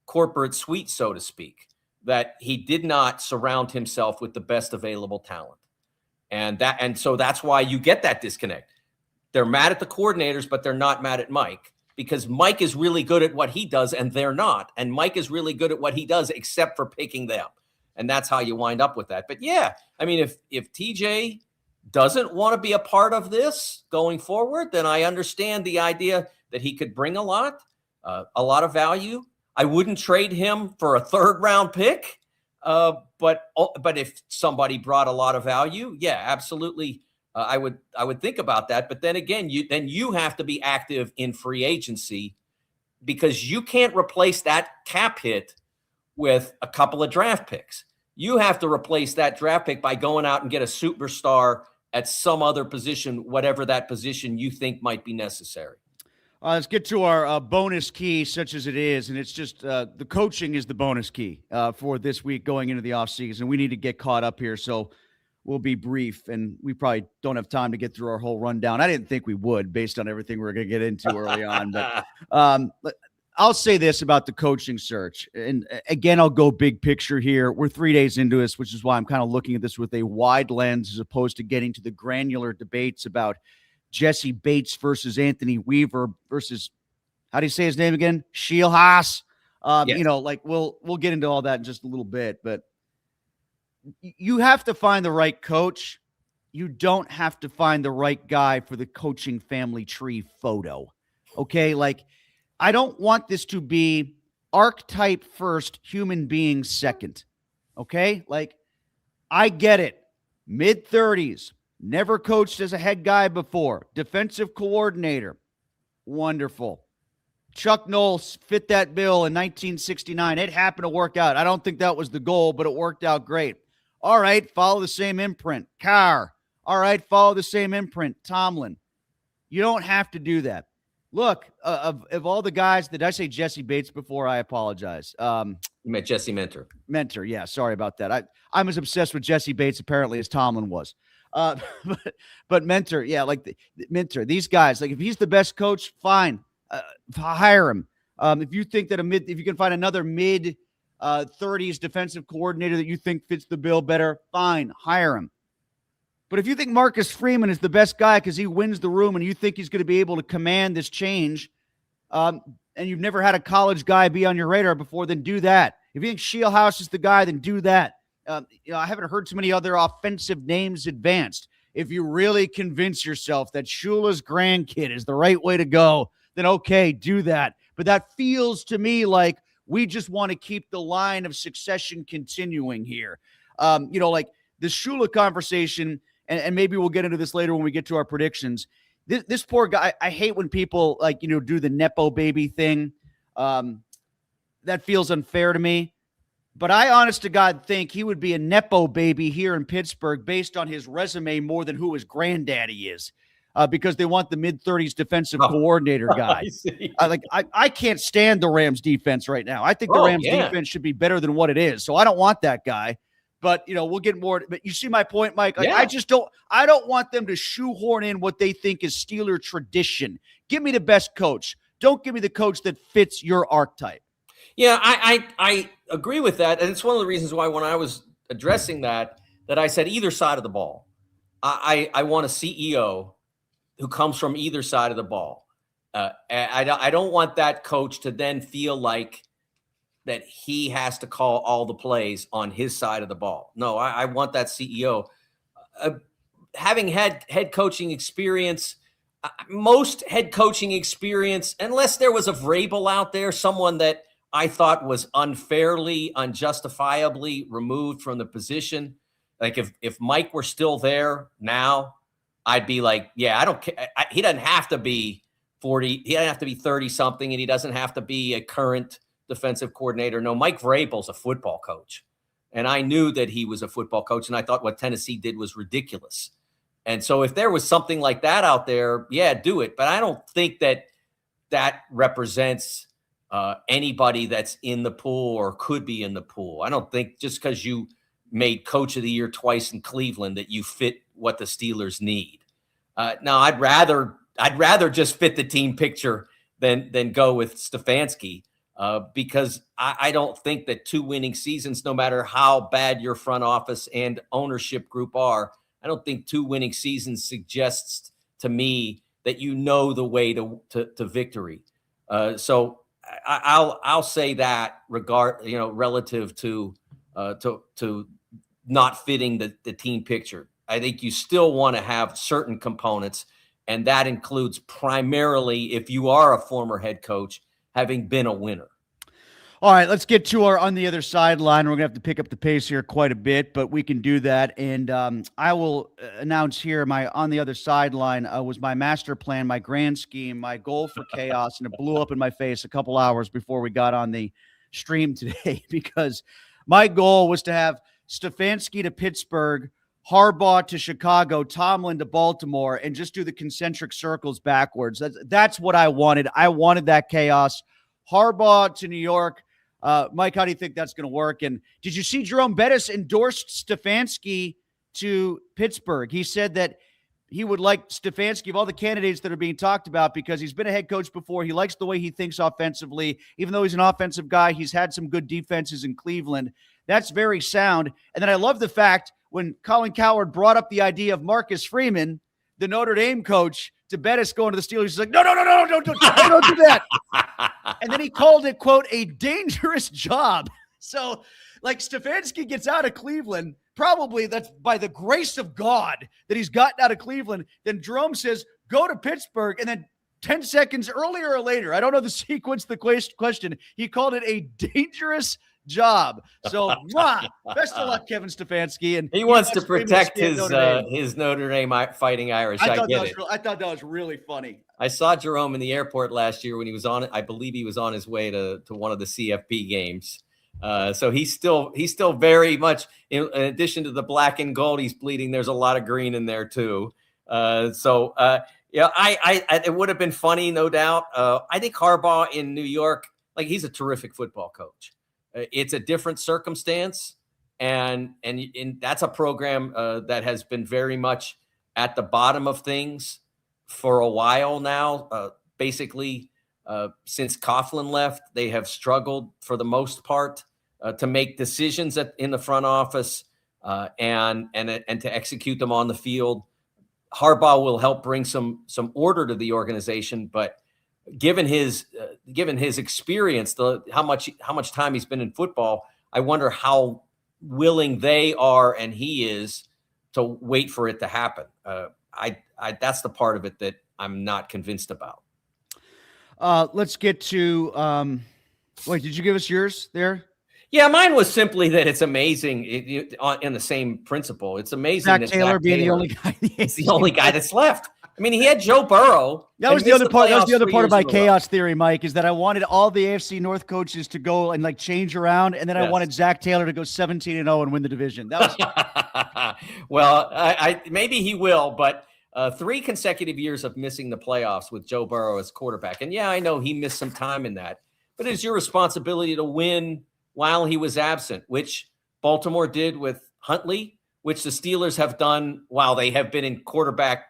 corporate suite, so to speak, that he did not surround himself with the best available talent. And so that's why you get that disconnect. They're mad at the coordinators, but they're not mad at Mike, because Mike is really good at what he does and they're not. And Mike is really good at what he does, except for picking them. And that's how you wind up with that. But yeah, I mean, if TJ doesn't want to be a part of this going forward, then I understand the idea that he could bring a lot of value. I wouldn't trade him for a 3rd round pick. But if somebody brought a lot of value, yeah, absolutely. I would think about that. But then again, you have to be active in free agency, because you can't replace that cap hit with a couple of draft picks. You have to replace that draft pick by going out and get a superstar at some other position, whatever that position you think might be necessary.
Let's get to our bonus key, such as it is, and it's just the coaching is the bonus key for this week going into the offseason. We need to get caught up here, so we'll be brief, and we probably don't have time to get through our whole rundown. I didn't think we would, based on everything we're going to get into early on. But I'll say this about the coaching search, and again, I'll go big picture here. We're 3 days into this, which is why I'm kind of looking at this with a wide lens as opposed to getting to the granular debates about Jesse Bates versus Anthony Weaver versus, how do you say his name again? Shielhaas. Yes. We'll get into all that in just a little bit, but you have to find the right coach. You don't have to find the right guy for the coaching family tree photo. Okay. I don't want this to be archetype first, human being second. Okay. I get it. Mid-30s. Never coached as a head guy before. Defensive coordinator. Wonderful. Chuck Knowles fit that bill in 1969. It happened to work out. I don't think that was the goal, but it worked out great. All right, follow the same imprint. Carr. All right, follow the same imprint. Tomlin. You don't have to do that. Look, of all the guys, did I say Jesse Bates before? I apologize.
You meant Jesse Mentor.
Mentor, yeah, sorry about that. I'm as obsessed with Jesse Bates apparently as Tomlin was. But Mentor, yeah, Mentor. These guys, if he's the best coach, fine, hire him. If you think that if you can find another mid 30s defensive coordinator that you think fits the bill better, fine, hire him. But if you think Marcus Freeman is the best guy because he wins the room and you think he's going to be able to command this change, and you've never had a college guy be on your radar before, then do that. If you think Shieldhouse is the guy, then do that. I haven't heard too many other offensive names advanced. If you really convince yourself that Shula's grandkid is the right way to go, then okay, do that. But that feels to me like we just want to keep the line of succession continuing here. Like the Shula conversation, and maybe we'll get into this later when we get to our predictions. This poor guy, I hate when people do the Nepo baby thing. That feels unfair to me. But I, honest to God, think he would be a Nepo baby here in Pittsburgh based on his resume more than who his granddaddy is, because they want the mid-30s defensive coordinator guy. I can't stand the Rams defense right now. I think the Rams defense should be better than what it is. So I don't want that guy. But, we'll get more. But you see my point, Mike? I don't want them to shoehorn in what they think is Steeler tradition. Give me the best coach. Don't give me the coach that fits your archetype.
Yeah, I agree with that. And it's one of the reasons why when I was addressing that I said either side of the ball. I want a CEO who comes from either side of the ball. I don't want that coach to then feel like that he has to call all the plays on his side of the ball. No, I want that CEO. Having had head coaching experience, most head coaching experience, unless there was a Vrabel out there, someone that I thought was unfairly, unjustifiably removed from the position. Like if Mike were still there now, I'd be like, yeah, I don't care. He doesn't have to be 40. He doesn't have to be 30 something, and he doesn't have to be a current defensive coordinator. No, Mike Vrabel's a football coach. And I knew that he was a football coach, and I thought what Tennessee did was ridiculous. And so if there was something like that out there, yeah, do it. But I don't think that represents anybody that's in the pool or could be in the pool. I don't think just because you made coach of the year twice in Cleveland that you fit what the Steelers need. Now I'd rather just fit the team picture than go with Stefanski, because I don't think that 2 winning seasons, no matter how bad your front office and ownership group are, I don't think 2 winning seasons suggests to me that the way to victory. So I'll say that relative to not fitting the team picture. I think you still want to have certain components, and that includes primarily, if you are a former head coach, having been a winner.
All right, let's get to our on the other sideline. We're going to have to pick up the pace here quite a bit, but we can do that. And I will announce here my on the other sideline was my master plan, my grand scheme, my goal for chaos, and it blew up in my face a couple hours before we got on the stream today, because my goal was to have Stefanski to Pittsburgh, Harbaugh to Chicago, Tomlin to Baltimore, and just do the concentric circles backwards. That's what I wanted. I wanted that chaos. Harbaugh to New York. Mike, how do you think that's going to work? And did you see Jerome Bettis endorsed Stefanski to Pittsburgh? He said that he would like Stefanski of all the candidates that are being talked about because he's been a head coach before. He likes the way he thinks offensively. Even though he's an offensive guy, he's had some good defenses in Cleveland. That's very sound. And then I love the fact when Colin Cowherd brought up the idea of Marcus Freeman, the Notre Dame coach, to Bettis going to the Steelers. He's like, no, don't do that. And then he called it, quote, a dangerous job. So, like, Stefanski gets out of Cleveland. Probably that's by the grace of God that he's gotten out of Cleveland. Then Jerome says, go to Pittsburgh. And then 10 seconds earlier or later, I don't know the sequence, the question, he called it a dangerous job. So, best of luck, Kevin Stefanski. And
he wants to protect his Notre Dame fighting Irish. I thought
that was really funny.
I saw Jerome in the airport last year when he was on it. I believe he was on his way to one of the CFP games. So he's still very much, in addition to the black and gold he's bleeding, there's a lot of green in there too. It would have been funny, no doubt. I think Harbaugh in New York, like, he's a terrific football coach. It's a different circumstance, and that's a program that has been very much at the bottom of things for a while now. Basically, since Coughlin left, they have struggled for the most part to make decisions in the front office and to execute them on the field. Harbaugh will help bring some order to the organization, but given his given his experience, how much time he's been in football, I wonder how willing they are and he is to wait for it to happen. That's the part of it that I'm not convinced about.
Let's get to wait, did you give us yours there?
Yeah, mine was simply that it's amazing in the same principle. It's amazing
Zach
that
Taylor
Zach
being
Taylor
the only guy.
is the only guy that's left. I mean, he had Joe Burrow.
That was the other part. That was the other part of my
in a row.
chaos theory, Mike, is that I wanted all the AFC North coaches to go and like change around, and then I wanted Zach Taylor to go 17-0 and win the division. That was
well, I maybe he will, but 3 consecutive years of missing the playoffs with Joe Burrow as quarterback, and yeah, I know he missed some time in that, but it's your responsibility to win while he was absent, which Baltimore did with Huntley, which the Steelers have done while they have been in quarterback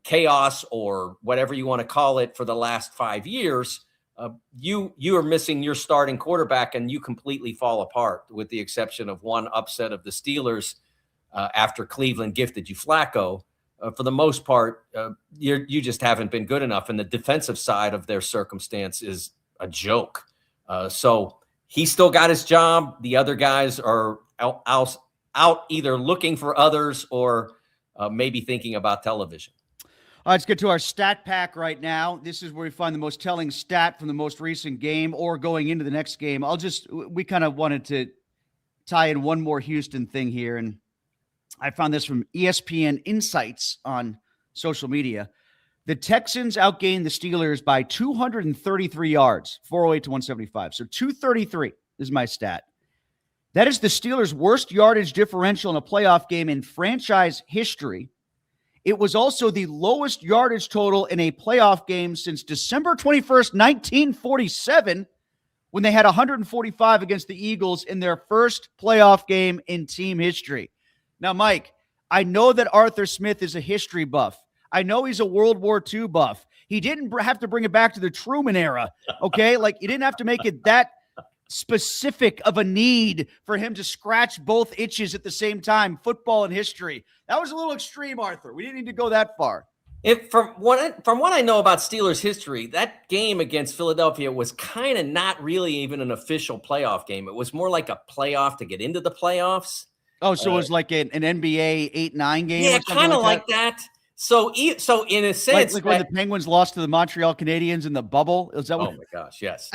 chaos or whatever you want to call it for the last 5 years. You are missing your starting quarterback and you completely fall apart, with the exception of one upset of the Steelers after Cleveland gifted you Flacco. For the most part, you just haven't been good enough, and the defensive side of their circumstance is a joke. So he still got his job. The other guys are out either looking for others or maybe thinking about television.
All right, let's get to our stat pack right now. This is where we find the most telling stat from the most recent game or going into the next game. We kind of wanted to tie in one more Houston thing here, and I found this from ESPN Insights on social media. The Texans outgained the Steelers by 233 yards, 408 to 175. So 233 is my stat. That is the Steelers' worst yardage differential in a playoff game in franchise history. It was also the lowest yardage total in a playoff game since December 21st, 1947, when they had 145 against the Eagles in their first playoff game in team history. Now, Mike, I know that Arthur Smith is a history buff. I know he's a World War II buff. He didn't have to bring it back to the Truman era, okay? Like, you didn't have to make it that specific of a need for him to scratch both itches at the same time, football and history. That was a little extreme, Arthur. We didn't need to go that far.
From what I know about Steelers history, that game against Philadelphia was kind of not really even an official playoff game. It was more like a playoff to get into the playoffs.
Oh, so it was like an NBA 8-9 game?
Yeah, kind of like that. So in a sense,
like when the Penguins lost to the Montreal Canadiens in the bubble. Is that what?
Oh my gosh, yes.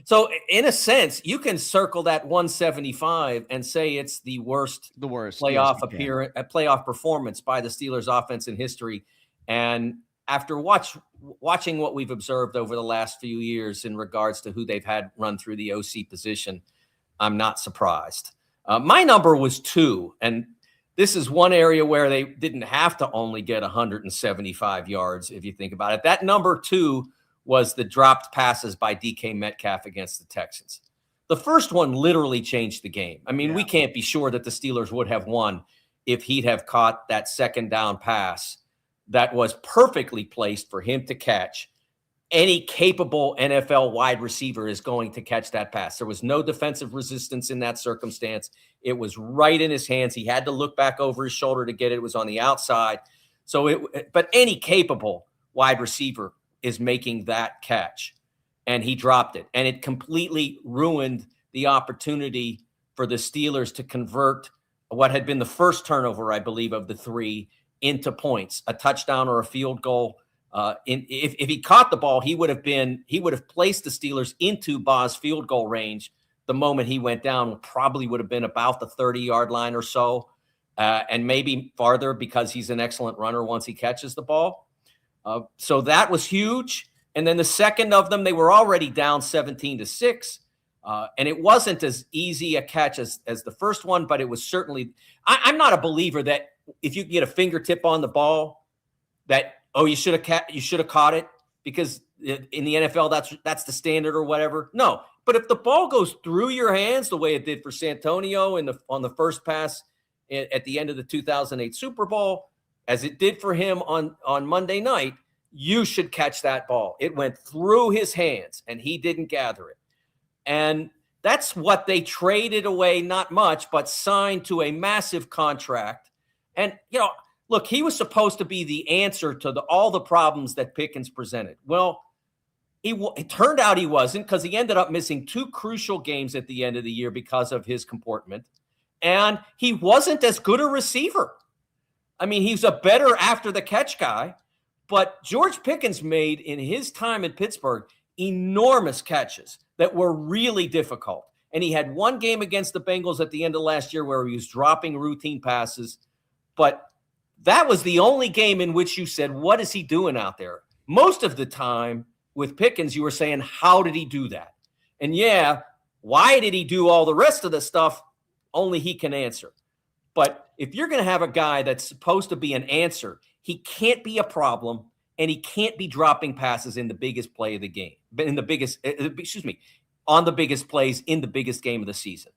So in a sense, you can circle that 175 and say it's the worst playoff playoff performance by the Steelers offense in history. And after watching what we've observed over the last few years in regards to who they've had run through the OC position, I'm not surprised. My number was 2, and this is one area where they didn't have to only get 175 yards, if you think about it. That number 2 was the dropped passes by DK Metcalf against the Texans. The first one literally changed the game. I mean, we can't be sure that the Steelers would have won if he'd have caught that second down pass that was perfectly placed for him to catch. Any capable NFL wide receiver is going to catch that pass. There was no defensive resistance in that circumstance. It was right in his hands. He had to look back over his shoulder to get it. It was on the outside. But any capable wide receiver is making that catch, and he dropped it. And it completely ruined the opportunity for the Steelers to convert what had been the first turnover, I believe, of the 3 into points, a touchdown or a field goal. If he caught the ball, he would have placed the Steelers into Baugh's field goal range. The moment he went down, probably would have been about the 30-yard line or so, and maybe farther because he's an excellent runner once he catches the ball. So that was huge. And then the second of them, they were already down 17-6, and it wasn't as easy a catch as the first one, but it was certainly. I'm not a believer that if you get a fingertip on the ball, that you should have caught it, because in the NFL that's the standard or whatever. No, but if the ball goes through your hands the way it did for Santonio on the first pass at the end of the 2008 Super Bowl, as it did for him on Monday night, you should catch that ball. It went through his hands and he didn't gather it. And that's what they traded away, not much, but signed to a massive contract. And, look, he was supposed to be the answer to all the problems that Pickens presented. Well, It turned out he wasn't, because he ended up missing 2 crucial games at the end of the year because of his comportment. And he wasn't as good a receiver. I mean, he's a better after the catch guy, but George Pickens made, in his time in Pittsburgh, enormous catches that were really difficult. And he had one game against the Bengals at the end of last year where he was dropping routine passes. But that was the only game in which you said, what is he doing out there? Most of the time with Pickens, you were saying, how did he do that? And yeah, why did he do all the rest of the stuff? Only he can answer. But if you're going to have a guy that's supposed to be an answer, he can't be a problem, and he can't be dropping passes in the biggest play of the game, on the biggest plays in the biggest game of the season.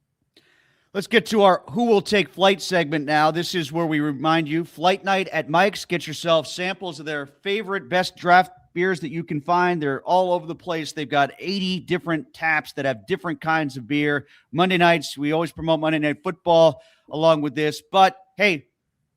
Let's get to our Who Will Take Flight segment now. This is where we remind you, Flight Night at Mike's. Get yourself samples of their favorite best draft beers that you can find. They're all over the place. They've got 80 different taps that have different kinds of beer. Monday nights, we always promote Monday Night Football along with this. But, hey,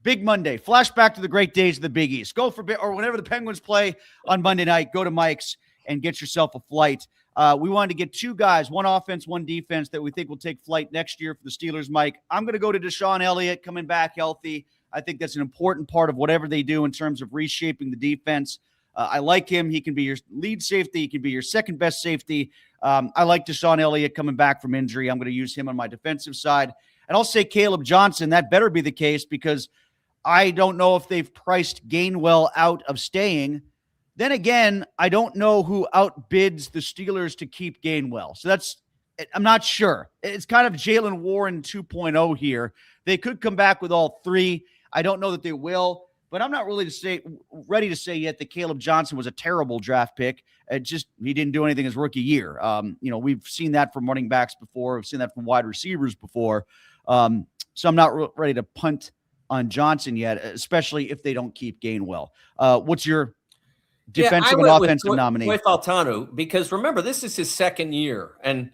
Big Monday. Flashback to the great days of the Big East. Go for or whenever the Penguins play on Monday night, go to Mike's and get yourself a flight. We wanted to get 2 guys, one offense, one defense, that we think will take flight next year for the Steelers, Mike. I'm going to go to Deshaun Elliott coming back healthy. I think that's an important part of whatever they do in terms of reshaping the defense. I like him. He can be your lead safety. He can be your second best safety. I like Deshaun Elliott coming back from injury. I'm going to use him on my defensive side. And I'll say Caleb Johnson. That better be the case, because I don't know if they've priced Gainwell out of staying. Then again, I don't know who outbids the Steelers to keep Gainwell. So I'm not sure. It's kind of Jalen Warren 2.0 here. They could come back with all 3. I don't know that they will, but I'm not really ready to say yet that Caleb Johnson was a terrible draft pick. He didn't do anything his rookie year. We've seen that from running backs before. We've seen that from wide receivers before. So I'm not ready to punt on Johnson yet, especially if they don't keep Gainwell. What's your defensive and offensive nominee?
With Altanu, because remember, this is his second year, and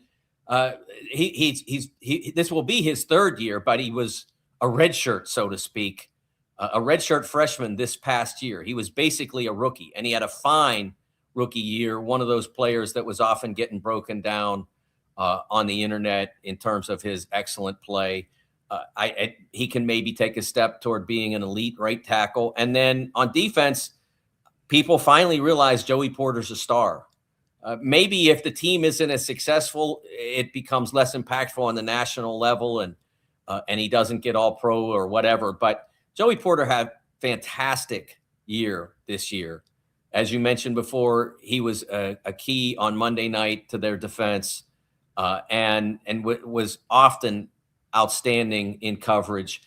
this will be his third year, but he was a redshirt, so to speak, a redshirt freshman this past year. He was basically a rookie, and he had a fine rookie year. One of those players that was often getting broken down on the internet in terms of his excellent play. He can maybe take a step toward being an elite right tackle. And then on defense, people finally realize Joey Porter's a star. Maybe if the team isn't as successful, it becomes less impactful on the national level, and he doesn't get all pro or whatever. But Joey Porter had a fantastic year this year. As you mentioned before, he was a key on Monday night to their defense, and was often outstanding in coverage.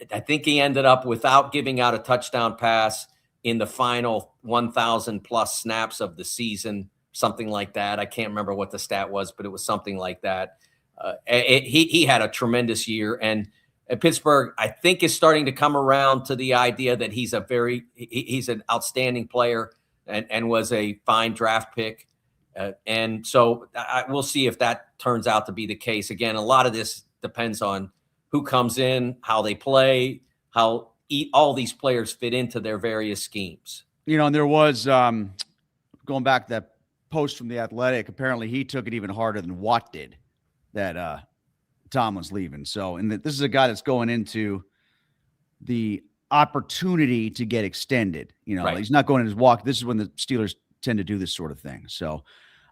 I think he ended up, without giving out a touchdown pass, in the final 1,000 plus snaps of the season, something like that. I can't remember what the stat was, but it was something like that. He had a tremendous year, and Pittsburgh, I think, is starting to come around to the idea that he's an outstanding player and was a fine draft pick. And so we'll see if that turns out to be the case. Again, a lot of this depends on who comes in, how they play, how all these players fit into their various schemes.
And there was, going back to that post from The Athletic, apparently he took it even harder than Watt did, that Tomlin's leaving. So, and this is a guy that's going into the opportunity to get extended.
Right.
He's not going in his walk. This is when the Steelers tend to do this sort of thing. So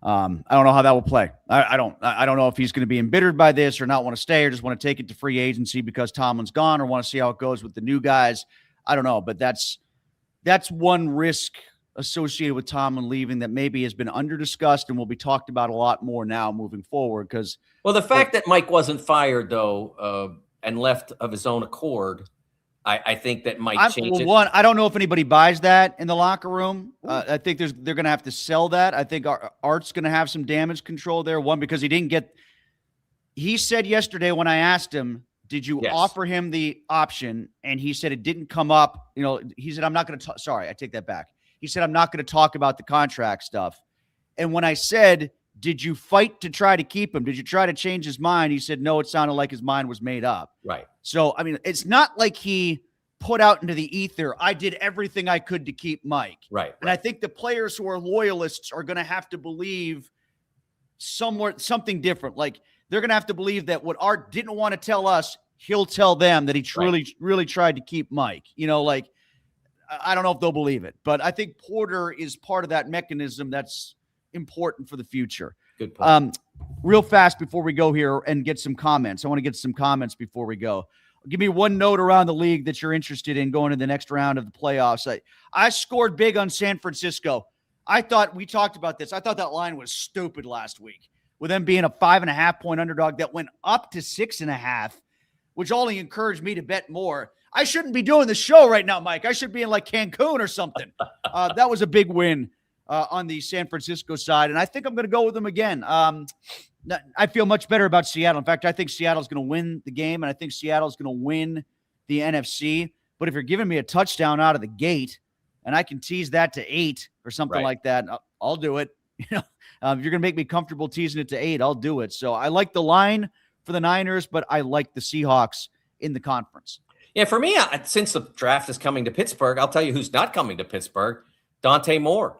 I don't know how that will play. I don't know if he's going to be embittered by this or not want to stay, or just want to take it to free agency because Tomlin's gone, or want to see how it goes with the new guys. I don't know, but that's one risk associated with Tomlin leaving that maybe has been under-discussed and will be talked about a lot more now moving forward. Because,
well, the fact that Mike wasn't fired, though, and left of his own accord, I think that might change it.
One, I don't know if anybody buys that in the locker room. I think they're going to have to sell that. I think Art's going to have some damage control there. One, because he said yesterday when I asked him, did you offer him the option? And he said it didn't come up. He said, I'm not going to talk. Sorry, I take that back. He said, I'm not going to talk about the contract stuff. And when I said, did you fight to try to keep him? Did you try to change his mind? He said, no, it sounded like his mind was made up.
Right.
So, I mean, it's not like he put out into the ether, I did everything I could to keep Mike.
Right.
And I think the players who are loyalists are going to have to believe something different. Like, they're going to have to believe that what Art didn't want to tell us, he'll tell them, that he really tried to keep Mike. Like, I don't know if they'll believe it, but I think Porter is part of that mechanism that's important for the future.
Good point.
Real fast before we go here and get some comments. I want to get some comments before we go. Give me one note around the league that you're interested in going to the next round of the playoffs. I scored big on San Francisco. We talked about this. I thought that line was stupid last week with them being a 5.5-point underdog that went up to 6.5, which only encouraged me to bet more. I shouldn't be doing the show right now, Mike. I should be in like Cancun or something. That was a big win on the San Francisco side, and I think I'm going to go with them again. I feel much better about Seattle. In fact, I think Seattle's going to win the game, and I think Seattle's going to win the NFC. But if you're giving me a touchdown out of the gate, and I can tease that to 8 or something like that, I'll do it. If you're going to make me comfortable teasing it to 8, I'll do it. So I like the line for the Niners, but I like the Seahawks in the conference.
Yeah, for me, since the draft is coming to Pittsburgh, I'll tell you who's not coming to Pittsburgh: Dante Moore.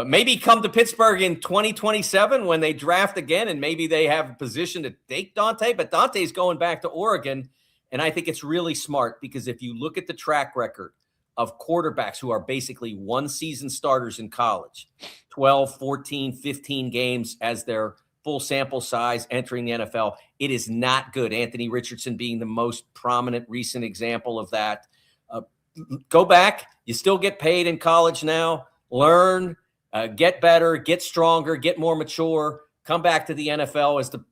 Maybe come to Pittsburgh in 2027 when they draft again, and maybe they have a position to take Dante. But Dante's going back to Oregon, and I think it's really smart because if you look at the track record of quarterbacks who are basically one-season starters in college, 12, 14, 15 games as their full sample size entering the NFL, it is not good. Anthony Richardson being the most prominent recent example of that. Go back. You still get paid in college now. Learn, get better, get stronger, get more mature. Come back to the NFL as the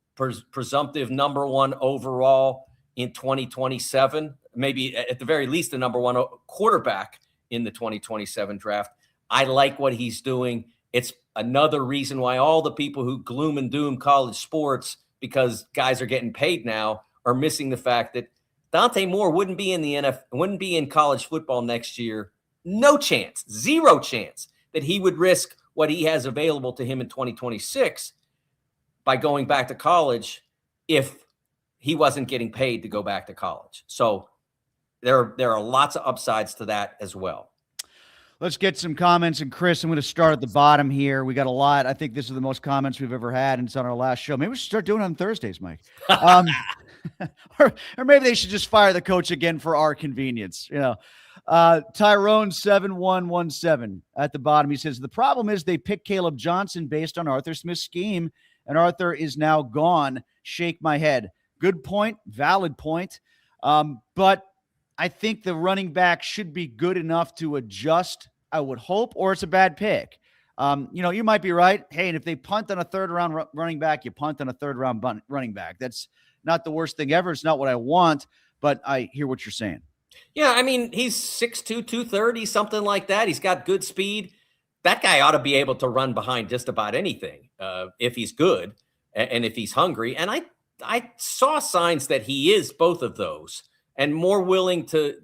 presumptive number one overall in 2027. Maybe at the very least the number one quarterback in the 2027 draft. I like what he's doing. It's another reason why all the people who gloom and doom college sports because guys are getting paid now are missing the fact that Dante Moore wouldn't be in the NFL, wouldn't be in college football next year. No chance, zero chance that he would risk what he has available to him in 2026 by going back to college if he wasn't getting paid to go back to college. So there are lots of upsides to that as well.
Let's get some comments. And Chris, I'm going to start at the bottom here. We got a lot. I think this is the most comments we've ever had, and it's on our last show. Maybe we should start doing it on Thursdays, Mike. Or maybe they should just fire the coach again for our convenience. Tyrone 7117 at the bottom. He says, the problem is they picked Caleb Johnson based on Arthur Smith's scheme, and Arthur is now gone. Shake my head. Good point. Valid point. But I think the running back should be good enough to adjust, I would hope, or it's a bad pick. You might be right. Hey, and if they punt on a third-round running back, you punt on a third-round running back. That's not the worst thing ever. It's not what I want, but I hear what you're saying.
Yeah, I mean, he's 6'2", 230, something like that. He's got good speed. That guy ought to be able to run behind just about anything if he's good and if he's hungry. And I saw signs that he is both of those and more willing to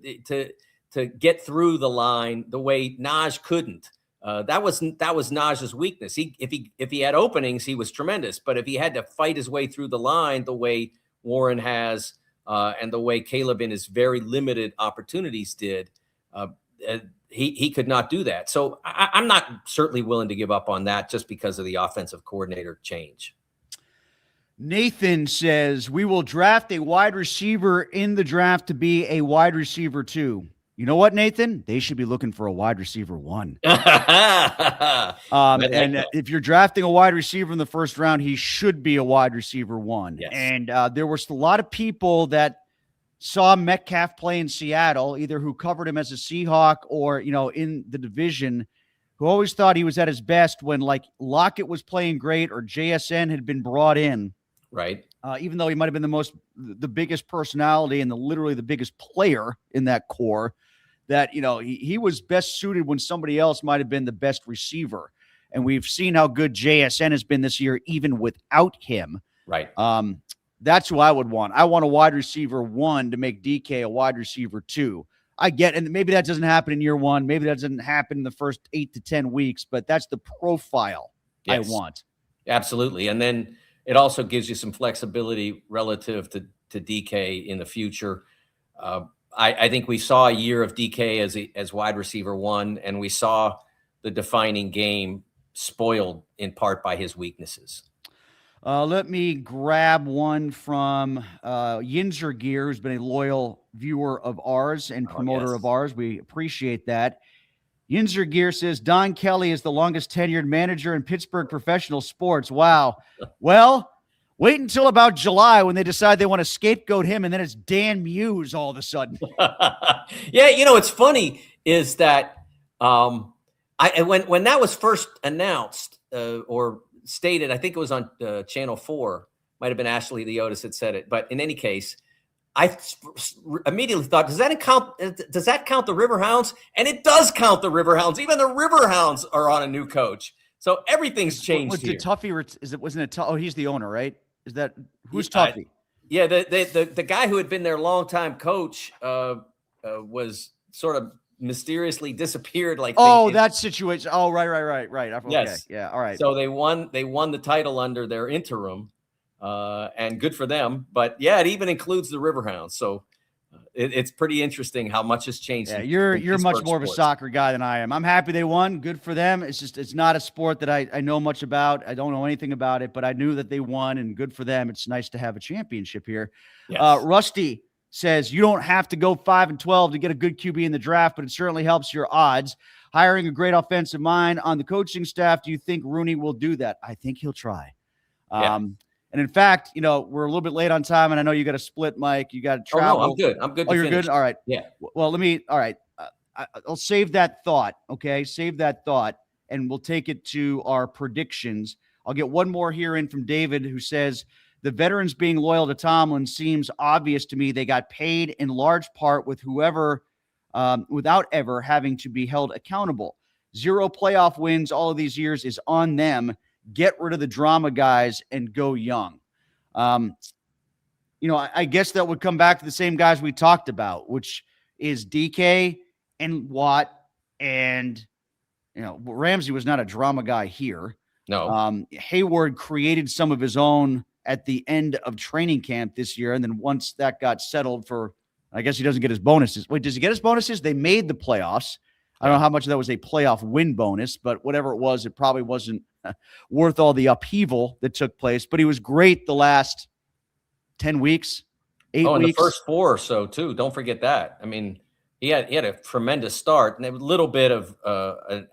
get through the line the way Naj couldn't. That was Naj's weakness. If he had openings, he was tremendous. But if he had to fight his way through the line the way Warren has and the way Caleb in his very limited opportunities did, he could not do that. So I'm not certainly willing to give up on that just because of the offensive coordinator change.
Nathan says, we will draft a wide receiver in the draft to be a wide receiver 2. You know what, Nathan? They should be looking for a wide receiver 1. And if you're drafting a wide receiver in the first round, he should be a wide receiver 1.
Yes.
And there was a lot of people that saw Metcalf play in Seattle, either who covered him as a Seahawk or, in the division, who always thought he was at his best when like Lockett was playing great or JSN had been brought in.
Right.
Even though he might have been the biggest personality and literally the biggest player in that core, that, he was best suited when somebody else might have been the best receiver. And we've seen how good JSN has been this year, even without him.
Right.
That's who I would want. I want a wide receiver 1 to make DK a wide receiver 2. I get, and maybe that doesn't happen in year 1. Maybe that doesn't happen in the first 8 to 10 weeks, but that's the profile I want.
Absolutely. And then it also gives you some flexibility relative to DK in the future. I think we saw a year of DK as wide receiver one, and we saw the defining game spoiled in part by his weaknesses.
Let me grab one from Yinzer Gear, who's been a loyal viewer of ours and promoter of ours. We appreciate that. Yinzer Gear says Don Kelly is the longest tenured manager in Pittsburgh professional sports. Wow. Well, wait until about July when they decide they want to scapegoat him, and then it's Dan Muse all of a sudden.
Yeah, it's funny is that when that was first announced or stated, I think it was on Channel 4, might have been Ashley Leotis that said it, but in any case, I immediately thought, does that count the Riverhounds? And it does count the Riverhounds. Even the Riverhounds are on a new coach. So everything's changed here.
Wasn't it? Oh, he's the owner, right? Is that who's Tuffy?
Yeah, the guy who had been their longtime coach was sort of mysteriously disappeared.
That situation. Oh, right. Okay.
Yes.
Yeah. All right.
So they won the title under their interim. And good for them. But yeah, it even includes the Riverhounds. So it's pretty interesting how much has changed.
Yeah, you're much more of a soccer guy than I am. I'm happy they won. Good for them. It's not a sport that I know much about. I don't know anything about it, but I knew that they won, and good for them. It's nice to have a championship here. Yes. Rusty says you don't have to go 5-12 to get a good QB in the draft, but it certainly helps your odds. Hiring a great offensive mind on the coaching staff. Do you think Rooney will do that? I think he'll try. Yeah. And in fact, we're a little bit late on time, and I know you got to split, Mike. You got to travel.
Oh, no, I'm good. I'm good.
Oh, you're good? All right.
Yeah.
Well, all right. I'll save that thought, okay? Save that thought, and we'll take it to our predictions. I'll get one more here in from David, who says, the veterans being loyal to Tomlin seems obvious to me. They got paid in large part with whoever, without ever having to be held accountable. 0 playoff wins all of these years is on them. Get rid of the drama guys and go young. I guess that would come back to the same guys we talked about, which is DK and Watt. And, Ramsey was not a drama guy here.
No.
Hayward created some of his own at the end of training camp this year. And then once that got settled I guess he doesn't get his bonuses. Wait, does he get his bonuses? They made the playoffs. I don't know how much of that was a playoff win bonus, but whatever it was, it probably wasn't worth all the upheaval that took place. But he was great the last 10 weeks, 8 weeks.
In the first 4 or so, too. Don't forget that. I mean, he had a tremendous start, and a little bit of a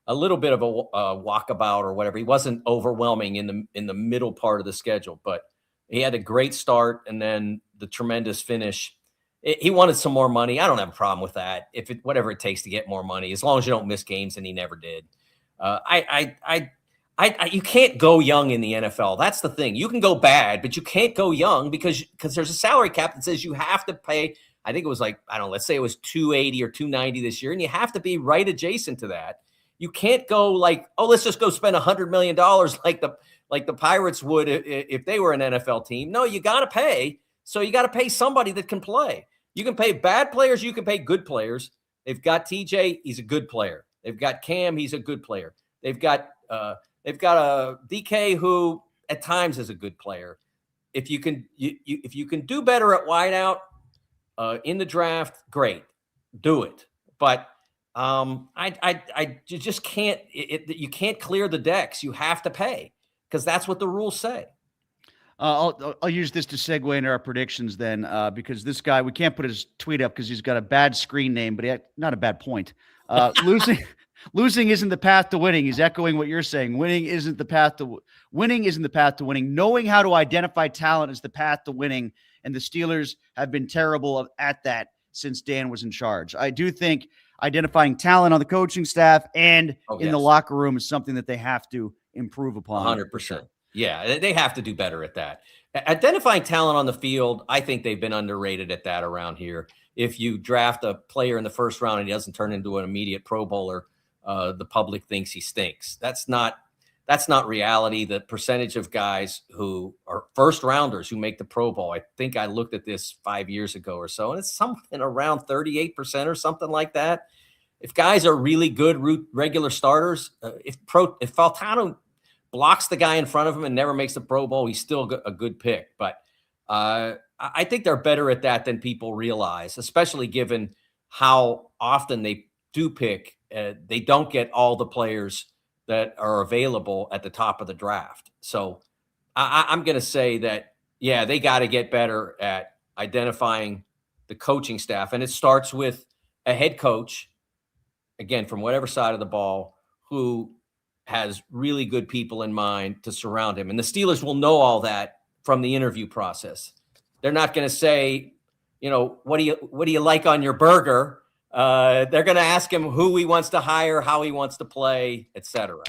walkabout or whatever. He wasn't overwhelming in the middle part of the schedule, but he had a great start and then the tremendous finish. He wanted some more money. I don't have a problem with that. Whatever it takes to get more money, as long as you don't miss games, and he never did. You can't go young in the NFL. That's the thing. You can go bad, but you can't go young because there's a salary cap that says you have to pay. I think it was let's say it was $280 or $290 this year, and you have to be right adjacent to that. You can't go let's just go spend $100 million like the Pirates would if they were an NFL team. No, you got to pay. So you got to pay somebody that can play. You can pay bad players. You can pay good players. They've got TJ. He's a good player. They've got Cam. He's a good player. They've got a DK who at times is a good player. If you can do better at wideout in the draft, great, do it. But you just can't. You can't clear the decks. You have to pay because that's what the rules say.
I'll use this to segue into our predictions then, because this guy, we can't put his tweet up because he's got a bad screen name, but he had not a bad point. Losing isn't the path to winning. He's echoing what you're saying. Winning isn't the path to winning. Knowing how to identify talent is the path to winning, and the Steelers have been terrible at that since Dan was in charge. I do think identifying talent on the coaching staff and in the locker room is something that they have to improve upon.
100%. Yeah, they have to do better at that. Identifying talent on the field, I think they've been underrated at that around here. If you draft a player in the first round and he doesn't turn into an immediate Pro Bowler, the public thinks he stinks. That's not reality. The percentage of guys who are first rounders who make the Pro Bowl, I think I looked at this 5 years ago or so, and it's something around 38% or something like that. If guys are really good regular starters, if Faltano blocks the guy in front of him and never makes the Pro Bowl, he's still a good pick. But I think they're better at that than people realize, especially given how often they do pick. They don't get all the players that are available at the top of the draft. So I'm going to say that, yeah, they got to get better at identifying the coaching staff. And it starts with a head coach, again, from whatever side of the ball, who has really good people in mind to surround him. And the Steelers will know all that from the interview process. They're not going to say, what do you like on your burger? They're going to ask him who he wants to hire, how he wants to play, etc.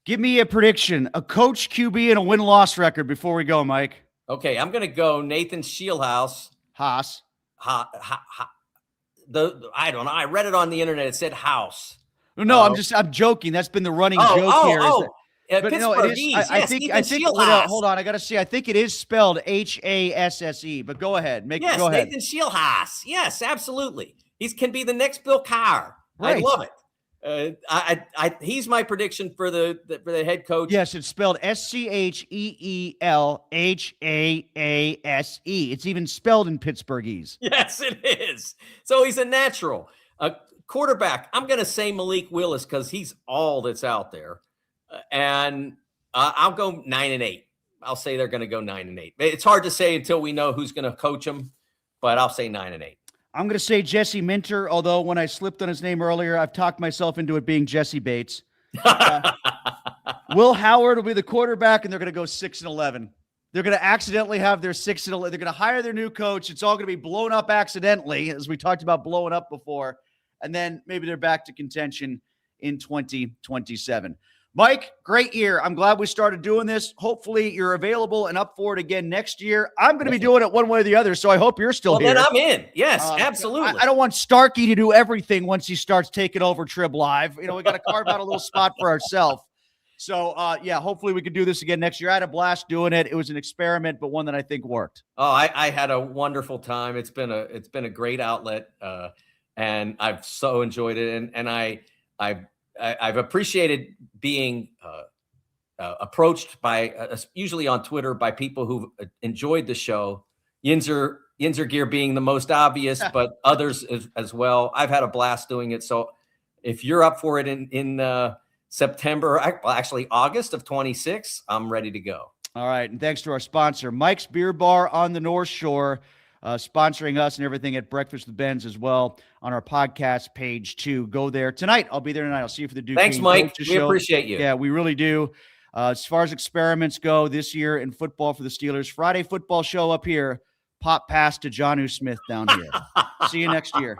Give me a prediction, a coach, QB, and a win-loss record before we go, Mike.
Okay, I'm going to go Nathan Shieldhouse.
Haas.
I don't know. I read it on the internet. It said House.
No, I'm joking. That's been the running joke here. But
Pittsburgh
it is. I think. Hold on. I got to see. I think it is spelled Hasse. But go ahead. Go ahead.
Nathan Shieldhouse. Yes, absolutely. He can be the next Bill Carr.
Right.
I love it. He's my prediction for the head coach.
Yes, it's spelled Scheelhaase. It's even spelled in Pittsburghese.
Yes, it is. So he's a natural. Quarterback, I'm going to say Malik Willis because he's all that's out there. And I'll go 9-8. I'll say they're going to go 9-8. It's hard to say until we know who's going to coach them, but I'll say 9-8.
I'm going to say Jesse Minter, although when I slipped on his name earlier, I've talked myself into it being Jesse Bates. Will Howard will be the quarterback, and they're going to go 6-11. They're going to accidentally have their 6-11. They're going to hire their new coach. It's all going to be blown up accidentally, as we talked about blowing up before. And then maybe they're back to contention in 2027. Mike, great year. I'm glad we started doing this. Hopefully you're available and up for it again next year. I'm going to be doing it one way or the other, so I hope you're still here.
Then I'm in. Yes, absolutely.
I don't want Starkey to do everything once he starts taking over Trib Live. We got to carve out a little spot for ourselves. So, hopefully we can do this again next year. I had a blast doing it. It was an experiment, but one that I think worked.
Oh, I had a wonderful time. It's been a great outlet, and I've so enjoyed it. And I've appreciated being approached by usually on Twitter by people who enjoyed the show. Yinzer Gear being the most obvious, but others as well. I've had a blast doing it. So if you're up for it in September, actually August of 26, I'm ready to go.
All right. And thanks to our sponsor, Mike's Beer Bar on the North Shore, sponsoring us and everything at Breakfast with Benz as well on our podcast page too. Go there tonight. I'll be there tonight. I'll see you for the Duke.
Thanks, Mike. We appreciate you.
Yeah, we really do. As far as experiments go this year in football for the Steelers, Friday football show up here, pop pass to Jonnu Smith down here. See you next year.